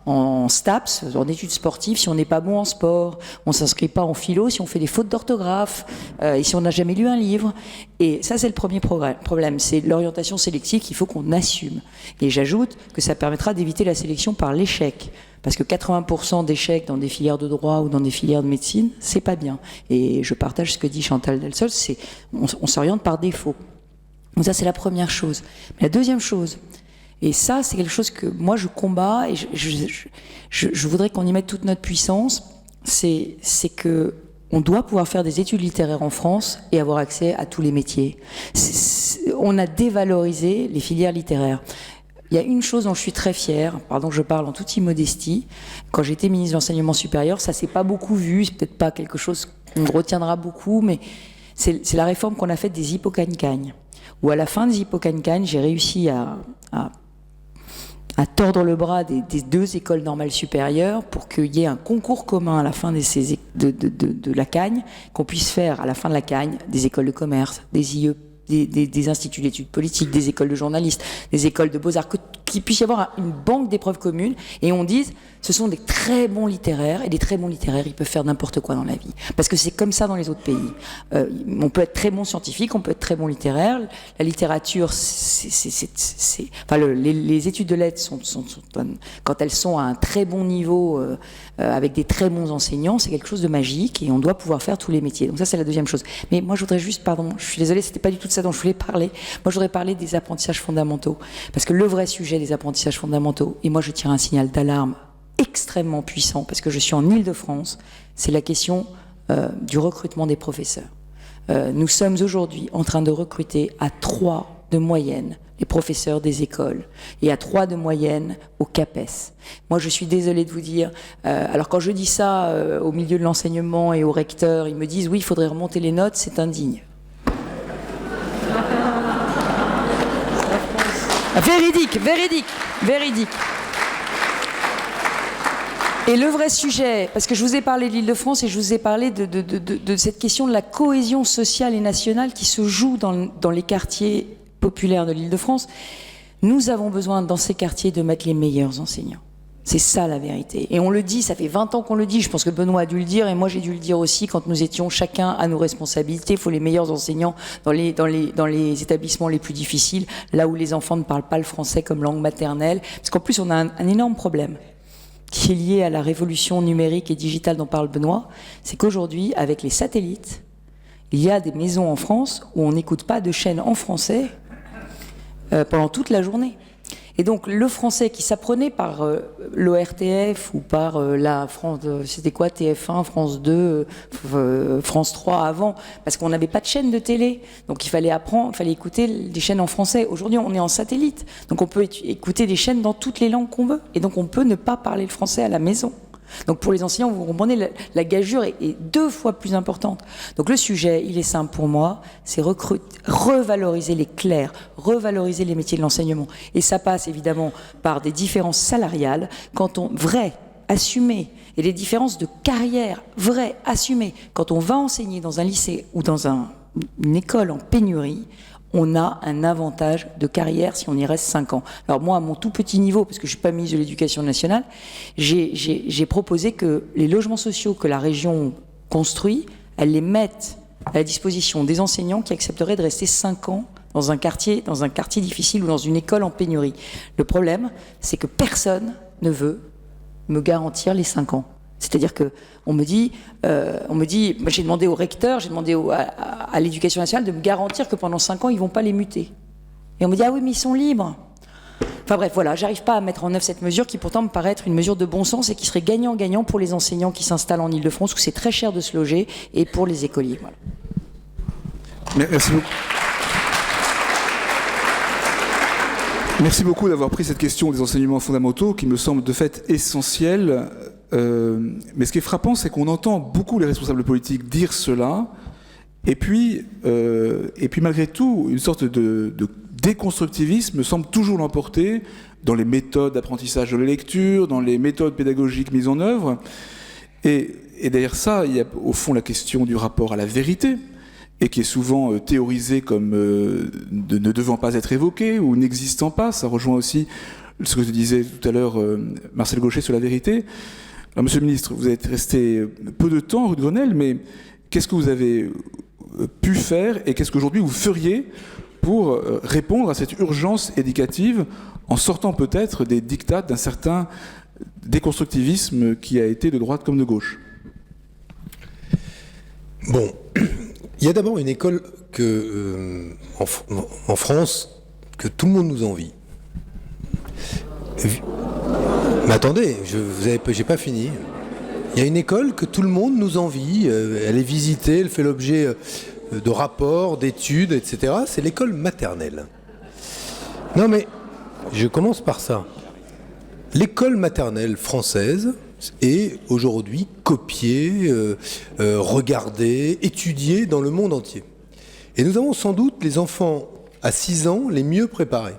en STAPS, en études sportives, si on n'est pas bon en sport, on ne s'inscrit pas en philo si on fait des fautes d'orthographe, et si on n'a jamais lu un livre. Et ça, c'est le premier problème, c'est l'orientation sélective qu'il faut qu'on assume. Et j'ajoute que ça permettra d'éviter la sélection par l'échec. Parce que 80% d'échecs dans des filières de droit ou dans des filières de médecine, c'est pas bien. Et je partage ce que dit Chantal Delsol, c'est on s'oriente par défaut. Donc ça, c'est la première chose. Mais la deuxième chose, et ça, c'est quelque chose que moi, je combats et je voudrais qu'on y mette toute notre puissance, c'est que on doit pouvoir faire des études littéraires en France et avoir accès à tous les métiers. On a dévalorisé les filières littéraires. Il y a une chose dont je suis très fière, pardon, je parle en toute immodestie. Quand j'étais ministre de l'Enseignement supérieur, ça s'est pas beaucoup vu, c'est peut-être pas quelque chose qu'on retiendra beaucoup, mais c'est la réforme qu'on a faite des hippocagnes-cagnes. Où à la fin des hippocagnes-cagnes, j'ai réussi à tordre le bras des 2 écoles normales supérieures pour qu'il y ait un concours commun à la fin de la Cagne, qu'on puisse faire à la fin de la Cagne des écoles de commerce, des IE, des instituts d'études politiques, des écoles de journalistes, des écoles de beaux-arts, qu'il puisse y avoir une banque d'épreuves communes et on dise ce sont des très bons littéraires et des très bons littéraires ils peuvent faire n'importe quoi dans la vie parce que c'est comme ça dans les autres pays. On peut être très bon scientifique, on peut être très bon littéraire. La littérature, les études de lettres sont quand elles sont à un très bon niveau avec des très bons enseignants, c'est quelque chose de magique et on doit pouvoir faire tous les métiers. Donc ça c'est la deuxième chose. Mais moi je voudrais juste, pardon, je suis désolée, c'était pas du tout de ça dont je voulais parler. Moi je voudrais parler des apprentissages fondamentaux parce que le vrai sujet des apprentissages fondamentaux, et moi je tire un signal d'alarme extrêmement puissant parce que je suis en Île-de-France, c'est la question du recrutement des professeurs. Nous sommes aujourd'hui en train de recruter à 3 de moyenne les professeurs des écoles et à 3 de moyenne au CAPES. Moi je suis désolée de vous dire, alors quand je dis ça au milieu de l'enseignement et aux recteurs, ils me disent oui il faudrait remonter les notes, c'est indigne. Véridique. Et le vrai sujet, parce que je vous ai parlé de l'Île-de-France et je vous ai parlé de cette question de la cohésion sociale et nationale qui se joue dans les quartiers populaires de l'Île-de-France, nous avons besoin dans ces quartiers de mettre les meilleurs enseignants. C'est ça la vérité. Et on le dit, ça fait 20 ans qu'on le dit, je pense que Benoît a dû le dire, et moi j'ai dû le dire aussi quand nous étions chacun à nos responsabilités. Il faut les meilleurs enseignants dans les établissements les plus difficiles, là où les enfants ne parlent pas le français comme langue maternelle. Parce qu'en plus on a un énorme problème qui est lié à la révolution numérique et digitale dont parle Benoît, c'est qu'aujourd'hui, avec les satellites, il y a des maisons en France où on n'écoute pas de chaîne en français pendant toute la journée. Et donc le français qui s'apprenait par l'ORTF ou par la France, c'était quoi, TF1, France 2, France 3 avant, parce qu'on n'avait pas de chaîne de télé, donc il fallait apprendre, il fallait écouter des chaînes en français. Aujourd'hui on est en satellite, donc on peut écouter des chaînes dans toutes les langues qu'on veut, et donc on peut ne pas parler le français à la maison. Donc pour les enseignants, vous comprenez, la gageure est 2 fois plus importante. Donc le sujet, il est simple pour moi, c'est revaloriser les clercs, revaloriser les métiers de l'enseignement. Et ça passe évidemment par des différences salariales, vraies, assumées, et des différences de carrière, vraies, assumées. Quand on va enseigner dans un lycée ou dans une école en pénurie, on a un avantage de carrière si on y reste 5 ans. Alors moi, à mon tout petit niveau, parce que je ne suis pas ministre de l'Éducation nationale, j'ai proposé que les logements sociaux que la région construit, elle les mette à la disposition des enseignants qui accepteraient de rester 5 ans dans un quartier difficile ou dans une école en pénurie. Le problème, c'est que personne ne veut me garantir les 5 ans. C'est-à-dire que on me dit, moi j'ai demandé au recteur, j'ai demandé à l'Éducation nationale de me garantir que pendant 5 ans ils vont pas les muter. Et on me dit ah oui mais ils sont libres. Enfin bref voilà, j'arrive pas à mettre en œuvre cette mesure qui pourtant me paraît être une mesure de bon sens et qui serait gagnant-gagnant pour les enseignants qui s'installent en Île-de-France où c'est très cher de se loger et pour les écoliers. Voilà. Merci beaucoup. Merci beaucoup d'avoir pris cette question des enseignements fondamentaux qui me semble de fait essentielle. Mais ce qui est frappant, c'est qu'on entend beaucoup les responsables politiques dire cela, et puis malgré tout, une sorte de déconstructivisme semble toujours l'emporter dans les méthodes d'apprentissage de la lecture, dans les méthodes pédagogiques mises en œuvre. Et derrière ça, il y a au fond la question du rapport à la vérité, et qui est souvent théorisée comme ne devant pas être évoquée ou n'existant pas. Ça rejoint aussi ce que je disais tout à l'heure, Marcel Gauchet, sur la vérité. Alors, Monsieur le Ministre, vous êtes resté peu de temps rue de Grenelle, mais qu'est-ce que vous avez pu faire et qu'est-ce qu'aujourd'hui vous feriez pour répondre à cette urgence éducative en sortant peut-être des dictats d'un certain déconstructivisme qui a été de droite comme de gauche? Bon, il y a d'abord une école en France que tout le monde nous envie. Mais attendez, j'ai pas fini. Il y a une école que tout le monde nous envie, elle est visitée, elle fait l'objet de rapports, d'études, etc. C'est l'école maternelle. Non mais, je commence par ça. L'école maternelle française est aujourd'hui copiée, regardée, étudiée dans le monde entier. Et nous avons sans doute les enfants à 6 ans les mieux préparés.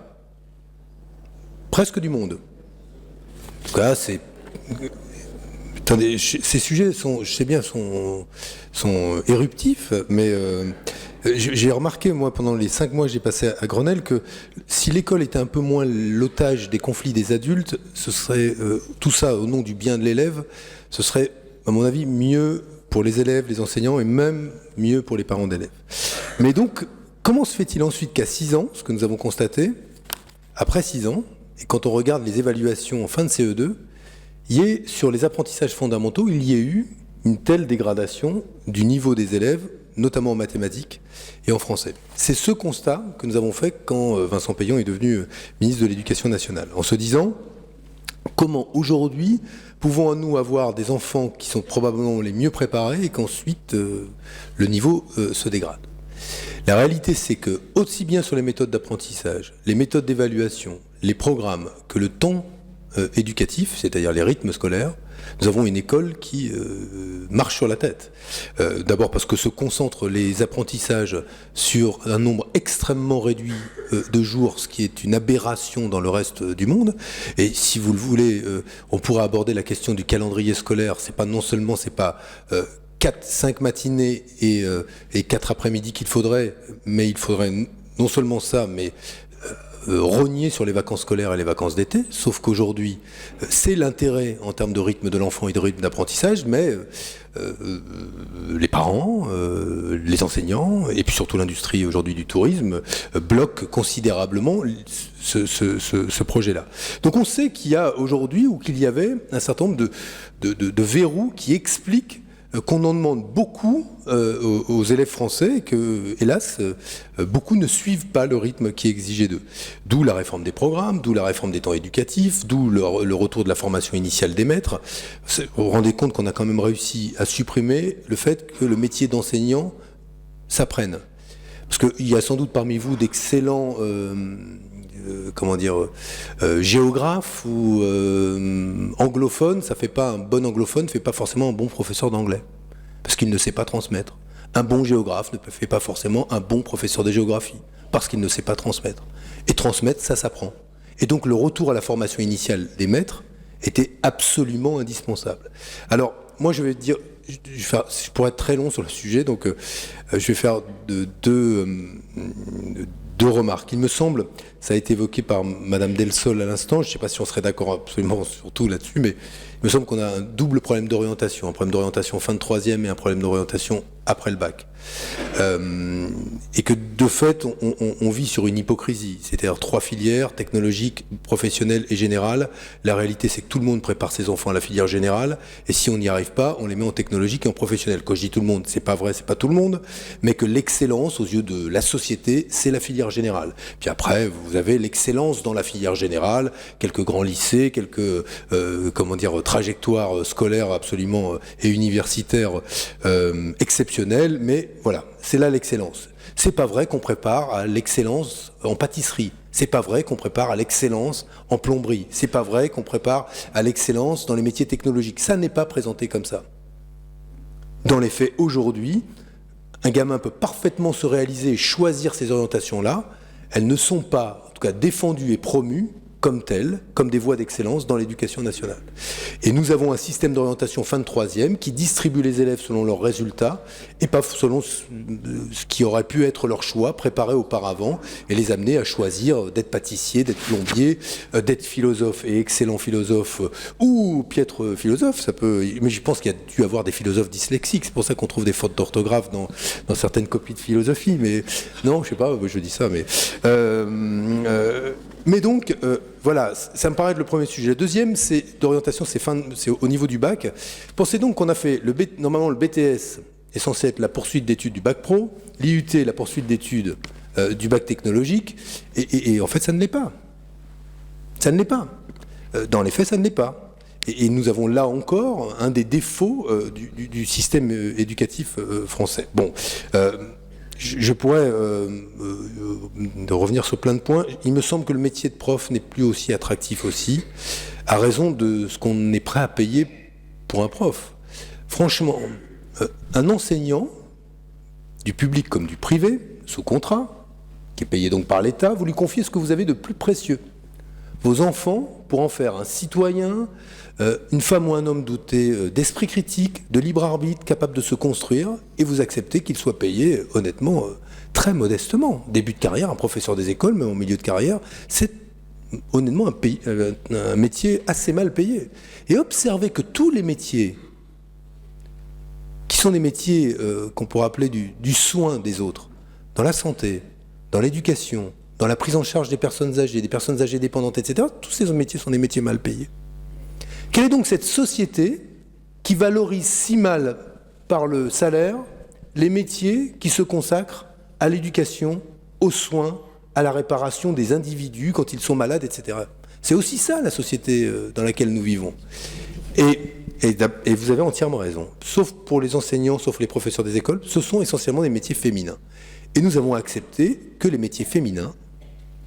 Presque du monde. En tout cas, attendez, ces sujets sont, je sais bien, sont éruptifs, mais j'ai remarqué, moi, pendant les 5 mois que j'ai passé à Grenelle, que si l'école était un peu moins l'otage des conflits des adultes, ce serait tout ça au nom du bien de l'élève, ce serait, à mon avis, mieux pour les élèves, les enseignants, et même mieux pour les parents d'élèves. Mais donc, comment se fait-il ensuite qu'à 6 ans, ce que nous avons constaté, après 6 ans, et quand on regarde les évaluations en fin de CE2, sur les apprentissages fondamentaux, il y a eu une telle dégradation du niveau des élèves, notamment en mathématiques et en français. C'est ce constat que nous avons fait quand Vincent Payan est devenu ministre de l'Éducation nationale, en se disant comment aujourd'hui pouvons-nous avoir des enfants qui sont probablement les mieux préparés et qu'ensuite le niveau se dégrade. La réalité, c'est que, aussi bien sur les méthodes d'apprentissage, les méthodes d'évaluation, les programmes, que le temps éducatif, c'est-à-dire les rythmes scolaires, nous avons une école qui marche sur la tête. D'abord parce que se concentrent les apprentissages sur un nombre extrêmement réduit de jours, ce qui est une aberration dans le reste du monde. Et si vous le voulez, on pourrait aborder la question du calendrier scolaire. C'est pas 4-5 matinées et 4 après-midi qu'il faudrait, mais il faudrait non seulement ça, mais rogné sur les vacances scolaires et les vacances d'été, sauf qu'aujourd'hui, c'est l'intérêt en termes de rythme de l'enfant et de rythme d'apprentissage, mais les parents, les enseignants, et puis surtout l'industrie aujourd'hui du tourisme, bloquent considérablement ce projet-là. Donc on sait qu'il y a aujourd'hui, ou qu'il y avait, un certain nombre de verrous qui expliquent qu'on en demande beaucoup aux élèves français et que, hélas, beaucoup ne suivent pas le rythme qui est exigé d'eux. D'où la réforme des programmes, d'où la réforme des temps éducatifs, d'où le retour de la formation initiale des maîtres. Vous vous rendez compte qu'on a quand même réussi à supprimer le fait que le métier d'enseignant s'apprenne. Parce qu'il y a sans doute parmi vous d'excellents géographe ou anglophone, ça fait pas un bon anglophone, fait pas forcément un bon professeur d'anglais, parce qu'il ne sait pas transmettre. Un bon géographe ne fait pas forcément un bon professeur de géographie, parce qu'il ne sait pas transmettre. Et transmettre, ça s'apprend. Et donc le retour à la formation initiale des maîtres était absolument indispensable. Alors, moi je vais dire, je pourrais être très long sur le sujet, donc je vais faire deux remarques. Il me semble, ça a été évoqué par Madame Delsol à l'instant, je ne sais pas si on serait d'accord absolument surtout là-dessus, mais il me semble qu'on a un double problème d'orientation, un problème d'orientation fin de troisième et un problème d'orientation après le bac. Et que de fait, on vit sur une hypocrisie, c'est-à-dire 3 filières, technologiques, professionnelles et générales. La réalité, c'est que tout le monde prépare ses enfants à la filière générale, et si on n'y arrive pas, on les met en technologique et en professionnel. Quand je dis tout le monde, c'est pas vrai, c'est pas tout le monde, mais que l'excellence aux yeux de la société, c'est la filière générale. Puis après, vous avez l'excellence dans la filière générale, quelques grands lycées, quelques trajectoires scolaires absolument et universitaires exceptionnelles, mais voilà, c'est là l'excellence. C'est pas vrai qu'on prépare à l'excellence en pâtisserie. C'est pas vrai qu'on prépare à l'excellence en plomberie. C'est pas vrai qu'on prépare à l'excellence dans les métiers technologiques. Ça n'est pas présenté comme ça. Dans les faits, aujourd'hui, un gamin peut parfaitement se réaliser et choisir ces orientations-là. Elles ne sont pas, en tout cas, défendues et promues comme telles, comme des voies d'excellence dans l'éducation nationale. Et nous avons un système d'orientation fin de troisième qui distribue les élèves selon leurs résultats et pas selon ce qui aurait pu être leur choix préparé auparavant et les amener à choisir d'être pâtissier, d'être plombier, d'être philosophe et excellent philosophe ou piètre philosophe. Ça peut, mais je pense qu'il y a dû avoir des philosophes dyslexiques. C'est pour ça qu'on trouve des fautes d'orthographe dans certaines copies de philosophie. Mais non, je sais pas, je dis ça, mais donc, voilà, ça me paraît être le premier sujet. Le deuxième, c'est d'orientation, c'est au niveau du bac. Pensez donc qu'on a fait, normalement le BTS est censé être la poursuite d'études du bac pro, l'IUT la poursuite d'études du bac technologique, et en fait ça ne l'est pas. Ça ne l'est pas. Dans les faits, ça ne l'est pas. Et nous avons là encore un des défauts du système éducatif français. Bon. Je pourrais revenir sur plein de points. Il me semble que le métier de prof n'est plus aussi attractif aussi, à raison de ce qu'on est prêt à payer pour un prof. Franchement, un enseignant, du public comme du privé, sous contrat, qui est payé donc par l'État, vous lui confiez ce que vous avez de plus précieux. Vos enfants, pour en faire un citoyen, une femme ou un homme doté d'esprit critique, de libre arbitre, capable de se construire, et vous acceptez qu'il soit payé, honnêtement, très modestement. Début de carrière, un professeur des écoles, même en milieu de carrière, c'est honnêtement un métier assez mal payé. Et observez que tous les métiers, qui sont des métiers qu'on pourrait appeler du soin des autres, dans la santé, dans l'éducation, dans la prise en charge des personnes âgées dépendantes, etc., tous ces métiers sont des métiers mal payés. Quelle est donc cette société qui valorise si mal par le salaire les métiers qui se consacrent à l'éducation, aux soins, à la réparation des individus quand ils sont malades, etc. C'est aussi ça la société dans laquelle nous vivons. Et vous avez entièrement raison. Sauf pour les enseignants, sauf les professeurs des écoles, ce sont essentiellement des métiers féminins. Et nous avons accepté que les métiers féminins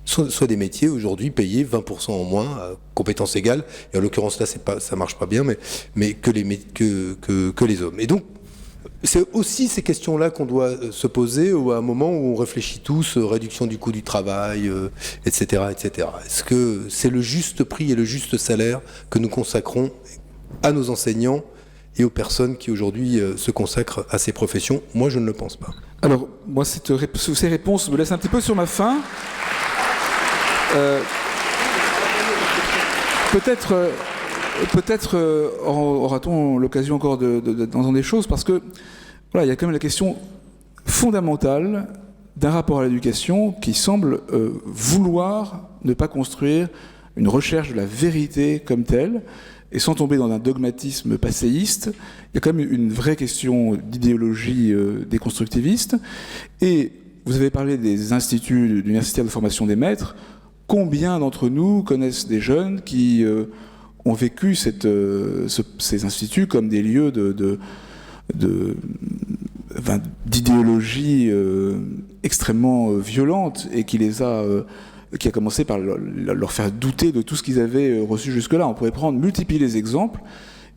soient des métiers aujourd'hui payés 20% en moins à compétences égales, et en l'occurrence là ça marche pas bien, mais que les hommes. Et donc c'est aussi ces questions-là qu'on doit se poser à un moment où on réfléchit tous réduction du coût du travail, etc., etc. Est-ce que c'est le juste prix et le juste salaire que nous consacrons à nos enseignants et aux personnes qui aujourd'hui se consacrent à ces professions? Moi je ne le pense pas. Alors moi ces réponses me laissent un petit peu sur ma faim. Peut-être aura-t-on l'occasion encore d'entendre des choses, parce que voilà, il y a quand même la question fondamentale d'un rapport à l'éducation qui semble vouloir ne pas construire une recherche de la vérité comme telle, et sans tomber dans un dogmatisme passéiste. Il y a quand même une vraie question d'idéologie déconstructiviste. Et vous avez parlé des instituts universitaires de formation des maîtres. Combien d'entre nous connaissent des jeunes qui ont vécu ces instituts comme des lieux d'idéologie extrêmement violente, et qui a commencé par leur faire douter de tout ce qu'ils avaient reçu jusque-là. On pourrait multiplier les exemples.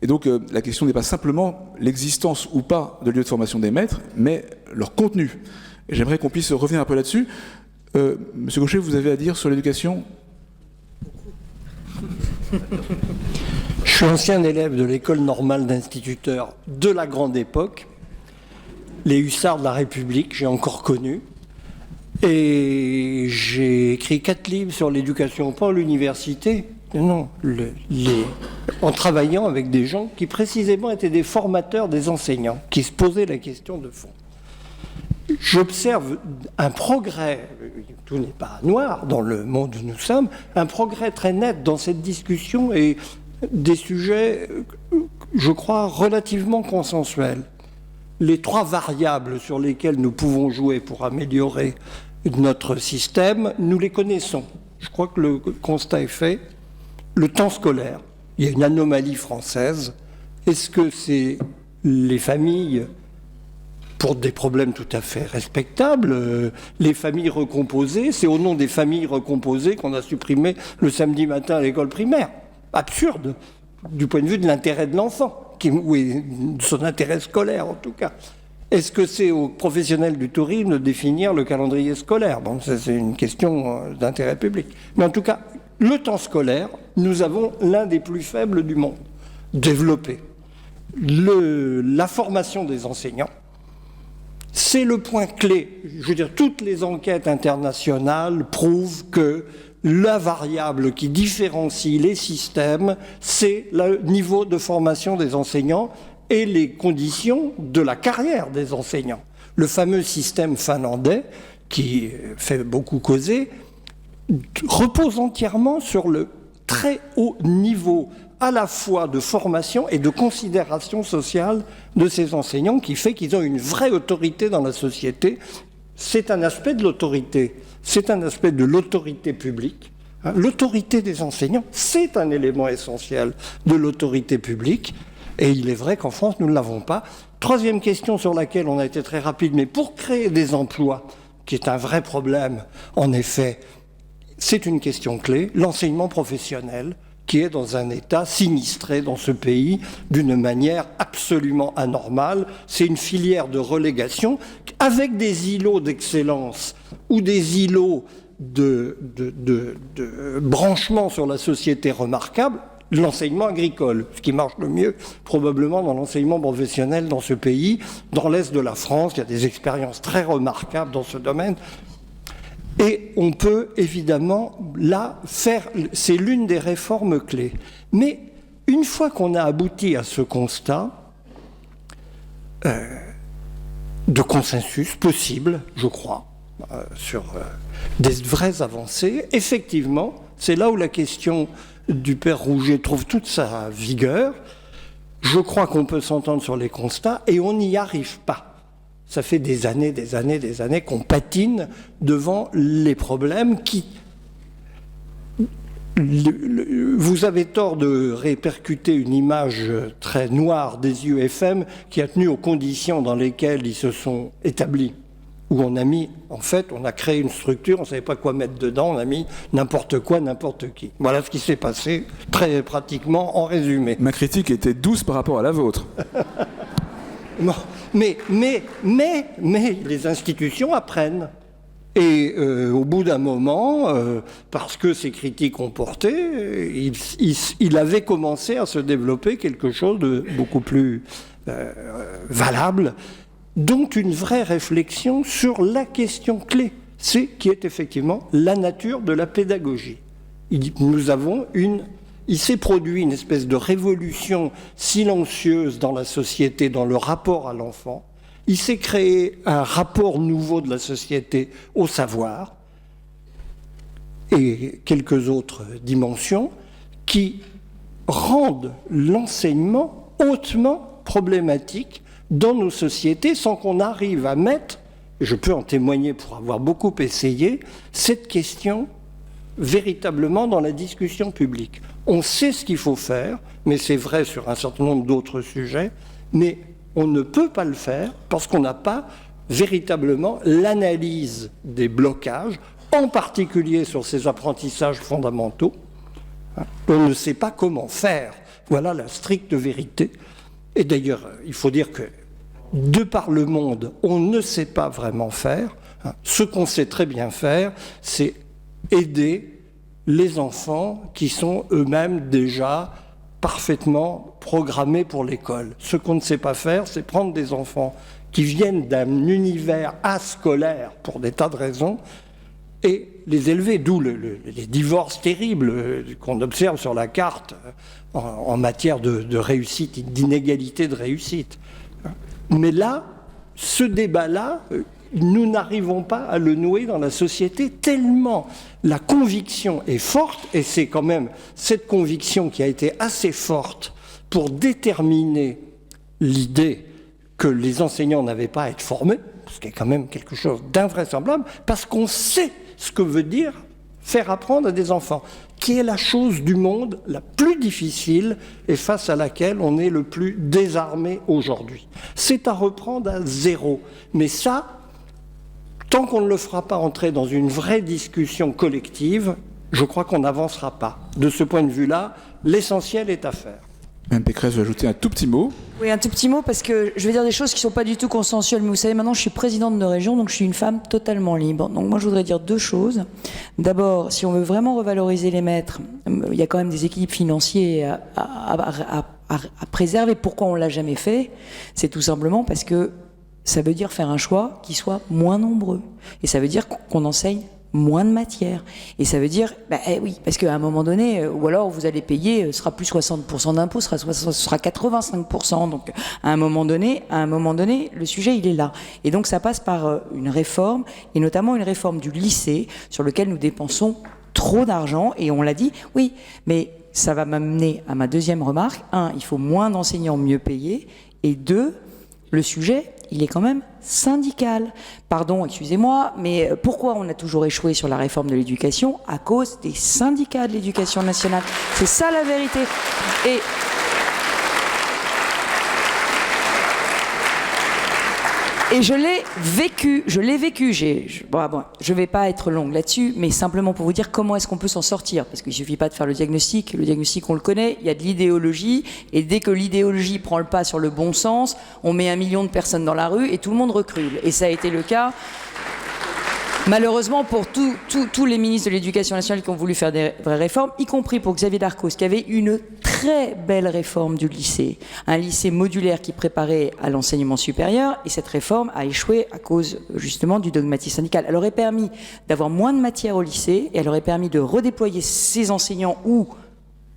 Et donc la question n'est pas simplement l'existence ou pas de lieux de formation des maîtres, mais leur contenu. Et j'aimerais qu'on puisse revenir un peu là-dessus. Monsieur Gaucher, vous avez à dire sur l'éducation ? Je suis ancien élève de l'école normale d'instituteurs de la grande époque. Les hussards de la République, j'ai encore connu. Et j'ai écrit 4 livres sur l'éducation, pas à l'université, non, en travaillant avec des gens qui précisément étaient des formateurs des enseignants, qui se posaient la question de fond. J'observe un progrès, tout n'est pas noir dans le monde où nous sommes, un progrès très net dans cette discussion et des sujets, je crois, relativement consensuels. Les 3 variables sur lesquelles nous pouvons jouer pour améliorer notre système, nous les connaissons. Je crois que le constat est fait. Le temps scolaire, il y a une anomalie française. Est-ce que c'est les familles, pour des problèmes tout à fait respectables, les familles recomposées, c'est au nom des familles recomposées qu'on a supprimé le samedi matin à l'école primaire? Absurde, du point de vue de l'intérêt de l'enfant, ou son intérêt scolaire en tout cas. Est-ce que c'est aux professionnels du tourisme de définir le calendrier scolaire? Bon, ça c'est une question d'intérêt public. Mais en tout cas, le temps scolaire, nous avons l'un des plus faibles du monde développé. La formation des enseignants, c'est le point clé. Je veux dire, toutes les enquêtes internationales prouvent que la variable qui différencie les systèmes, c'est le niveau de formation des enseignants et les conditions de la carrière des enseignants. Le fameux système finlandais, qui fait beaucoup causer, repose entièrement sur le très haut niveau à la fois de formation et de considération sociale de ces enseignants, qui fait qu'ils ont une vraie autorité dans la société. C'est un aspect de l'autorité, c'est un aspect de l'autorité publique. L'autorité des enseignants, c'est un élément essentiel de l'autorité publique. Et il est vrai qu'en France, nous ne l'avons pas. 3e question sur laquelle on a été très rapide, mais pour créer des emplois, qui est un vrai problème, en effet, c'est une question clé, l'enseignement professionnel, qui est dans un état sinistré dans ce pays, d'une manière absolument anormale. C'est une filière de relégation, avec des îlots d'excellence, ou des îlots de branchement sur la société remarquable. L'enseignement agricole, ce qui marche le mieux probablement dans l'enseignement professionnel dans ce pays. Dans l'Est de la France, il y a des expériences très remarquables dans ce domaine. Et on peut évidemment là faire, c'est l'une des réformes clés. Mais une fois qu'on a abouti à ce constat de consensus possible, je crois, sur des vraies avancées, effectivement, c'est là où la question du père Rouget trouve toute sa vigueur. Je crois qu'on peut s'entendre sur les constats et on n'y arrive pas. Ça fait des années qu'on patine devant les problèmes qui... Vous avez tort de répercuter une image très noire des UFM qui a tenu aux conditions dans lesquelles ils se sont établis. Où on a mis, en fait, on a créé une structure, on ne savait pas quoi mettre dedans, on a mis n'importe quoi, n'importe qui. Voilà ce qui s'est passé, très pratiquement en résumé. Ma critique était douce par rapport à la vôtre. Bon, mais les institutions apprennent. Et au bout d'un moment, parce que ces critiques ont porté, il avait commencé à se développer quelque chose de beaucoup plus valable, dont une vraie réflexion sur la question clé c'est qui est effectivement la nature de la pédagogie. Il s'est produit une espèce de révolution silencieuse dans la société, dans le rapport à l'enfant. Il s'est créé un rapport nouveau de la société au savoir et quelques autres dimensions qui rendent l'enseignement hautement problématique dans nos sociétés sans qu'on arrive à mettre, et je peux en témoigner pour avoir beaucoup essayé, cette question véritablement dans la discussion publique. On sait ce qu'il faut faire, mais c'est vrai sur un certain nombre d'autres sujets, mais on ne peut pas le faire parce qu'on n'a pas véritablement l'analyse des blocages, en particulier sur ces apprentissages fondamentaux. On ne sait pas comment faire. Voilà la stricte vérité. Et d'ailleurs, il faut dire que de par le monde, on ne sait pas vraiment faire. Ce qu'on sait très bien faire, c'est aider les enfants qui sont eux-mêmes déjà parfaitement programmés pour l'école. Ce qu'on ne sait pas faire, c'est prendre des enfants qui viennent d'un univers ascolaire pour des tas de raisons et les élever, d'où les divorces terribles qu'on observe sur la carte en matière de réussite, d'inégalité de réussite. Mais là, ce débat-là, nous n'arrivons pas à le nouer dans la société tellement la conviction est forte, et c'est quand même cette conviction qui a été assez forte pour déterminer l'idée que les enseignants n'avaient pas à être formés, ce qui est quand même quelque chose d'invraisemblable, parce qu'on sait ce que veut dire faire apprendre à des enfants, qui est la chose du monde la plus difficile et face à laquelle on est le plus désarmé aujourd'hui. C'est à reprendre à zéro. Mais ça, tant qu'on ne le fera pas entrer dans une vraie discussion collective, je crois qu'on n'avancera pas. De ce point de vue-là, l'essentiel est à faire. Mme Pécresse veut ajouter un tout petit mot. Oui, un tout petit mot, parce que je vais dire des choses qui ne sont pas du tout consensuelles. Mais vous savez, maintenant, je suis présidente de région, donc je suis une femme totalement libre. Donc moi, je voudrais dire deux choses. D'abord, si on veut vraiment revaloriser les maîtres, il y a quand même des équilibres financiers à préserver. Pourquoi on ne l'a jamais fait? C'est tout simplement parce que ça veut dire faire un choix qui soit moins nombreux. Et ça veut dire qu'on enseigne moins de matière. Et ça veut dire, oui, parce qu'à un moment donné, ou alors vous allez payer, ce sera plus 60% d'impôts, ce sera 85%. Donc à un moment donné, le sujet, il est là. Et donc ça passe par une réforme, et notamment une réforme du lycée, sur lequel nous dépensons trop d'argent, et on l'a dit, oui, mais ça va m'amener à ma deuxième remarque. 1, il faut moins d'enseignants mieux payés, et 2, le sujet, il est quand même syndical. Pardon, excusez-moi, mais pourquoi on a toujours échoué sur la réforme de l'éducation? À cause des syndicats de l'éducation nationale. C'est ça la vérité. Et je l'ai vécu. Je ne vais pas être longue là-dessus, mais simplement pour vous dire comment est-ce qu'on peut s'en sortir. Parce qu'il ne suffit pas de faire le diagnostic. Le diagnostic, on le connaît, il y a de l'idéologie. Et dès que l'idéologie prend le pas sur le bon sens, on met 1 million de personnes dans la rue et tout le monde recule. Et ça a été le cas, malheureusement, pour tous les ministres de l'Éducation nationale qui ont voulu faire des vraies réformes, y compris pour Xavier Darcos, qui avait une très belle réforme du lycée, un lycée modulaire qui préparait à l'enseignement supérieur, et cette réforme a échoué à cause justement du dogmatisme syndical. Elle aurait permis d'avoir moins de matière au lycée, et elle aurait permis de redéployer ces enseignants ou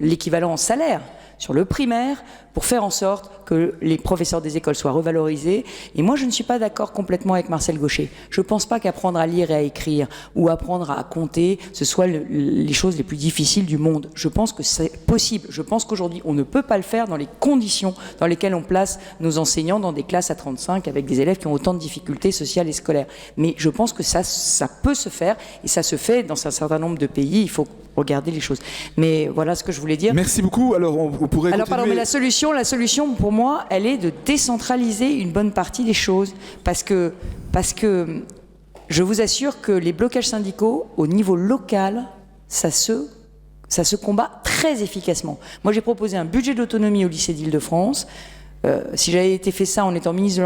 l'équivalent en salaire sur le primaire pour faire en sorte que les professeurs des écoles soient revalorisés. Et moi, je ne suis pas d'accord complètement avec Marcel Gauchet. Je ne pense pas qu'apprendre à lire et à écrire ou apprendre à compter, ce soit les choses les plus difficiles du monde. Je pense que c'est possible. Je pense qu'aujourd'hui, on ne peut pas le faire dans les conditions dans lesquelles on place nos enseignants dans des classes à 35 avec des élèves qui ont autant de difficultés sociales et scolaires. Mais je pense que ça peut se faire, et ça se fait dans un certain nombre de pays. Il faut regarder les choses. Mais voilà ce que je voulais dire. Merci beaucoup. Alors, on pourrait continuer. Pardon, mais la solution, pour moi, elle est de décentraliser une bonne partie des choses. Parce que je vous assure que les blocages syndicaux, au niveau local, ça se combat très efficacement. Moi, j'ai proposé un budget d'autonomie au lycée d'Île-de-France. Si j'avais été fait ça en étant ministre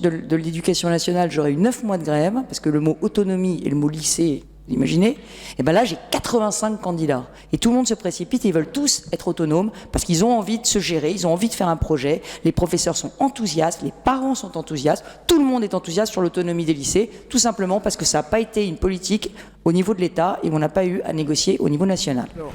de l'Éducation nationale, j'aurais eu 9 mois de grève, parce que le mot autonomie et le mot lycée, Vous imaginez? Et bien là, j'ai 85 candidats. Et tout le monde se précipite, ils veulent tous être autonomes parce qu'ils ont envie de se gérer, ils ont envie de faire un projet. Les professeurs sont enthousiastes, les parents sont enthousiastes, tout le monde est enthousiaste sur l'autonomie des lycées, tout simplement parce que ça n'a pas été une politique au niveau de l'État et on n'a pas eu à négocier au niveau national. Alors,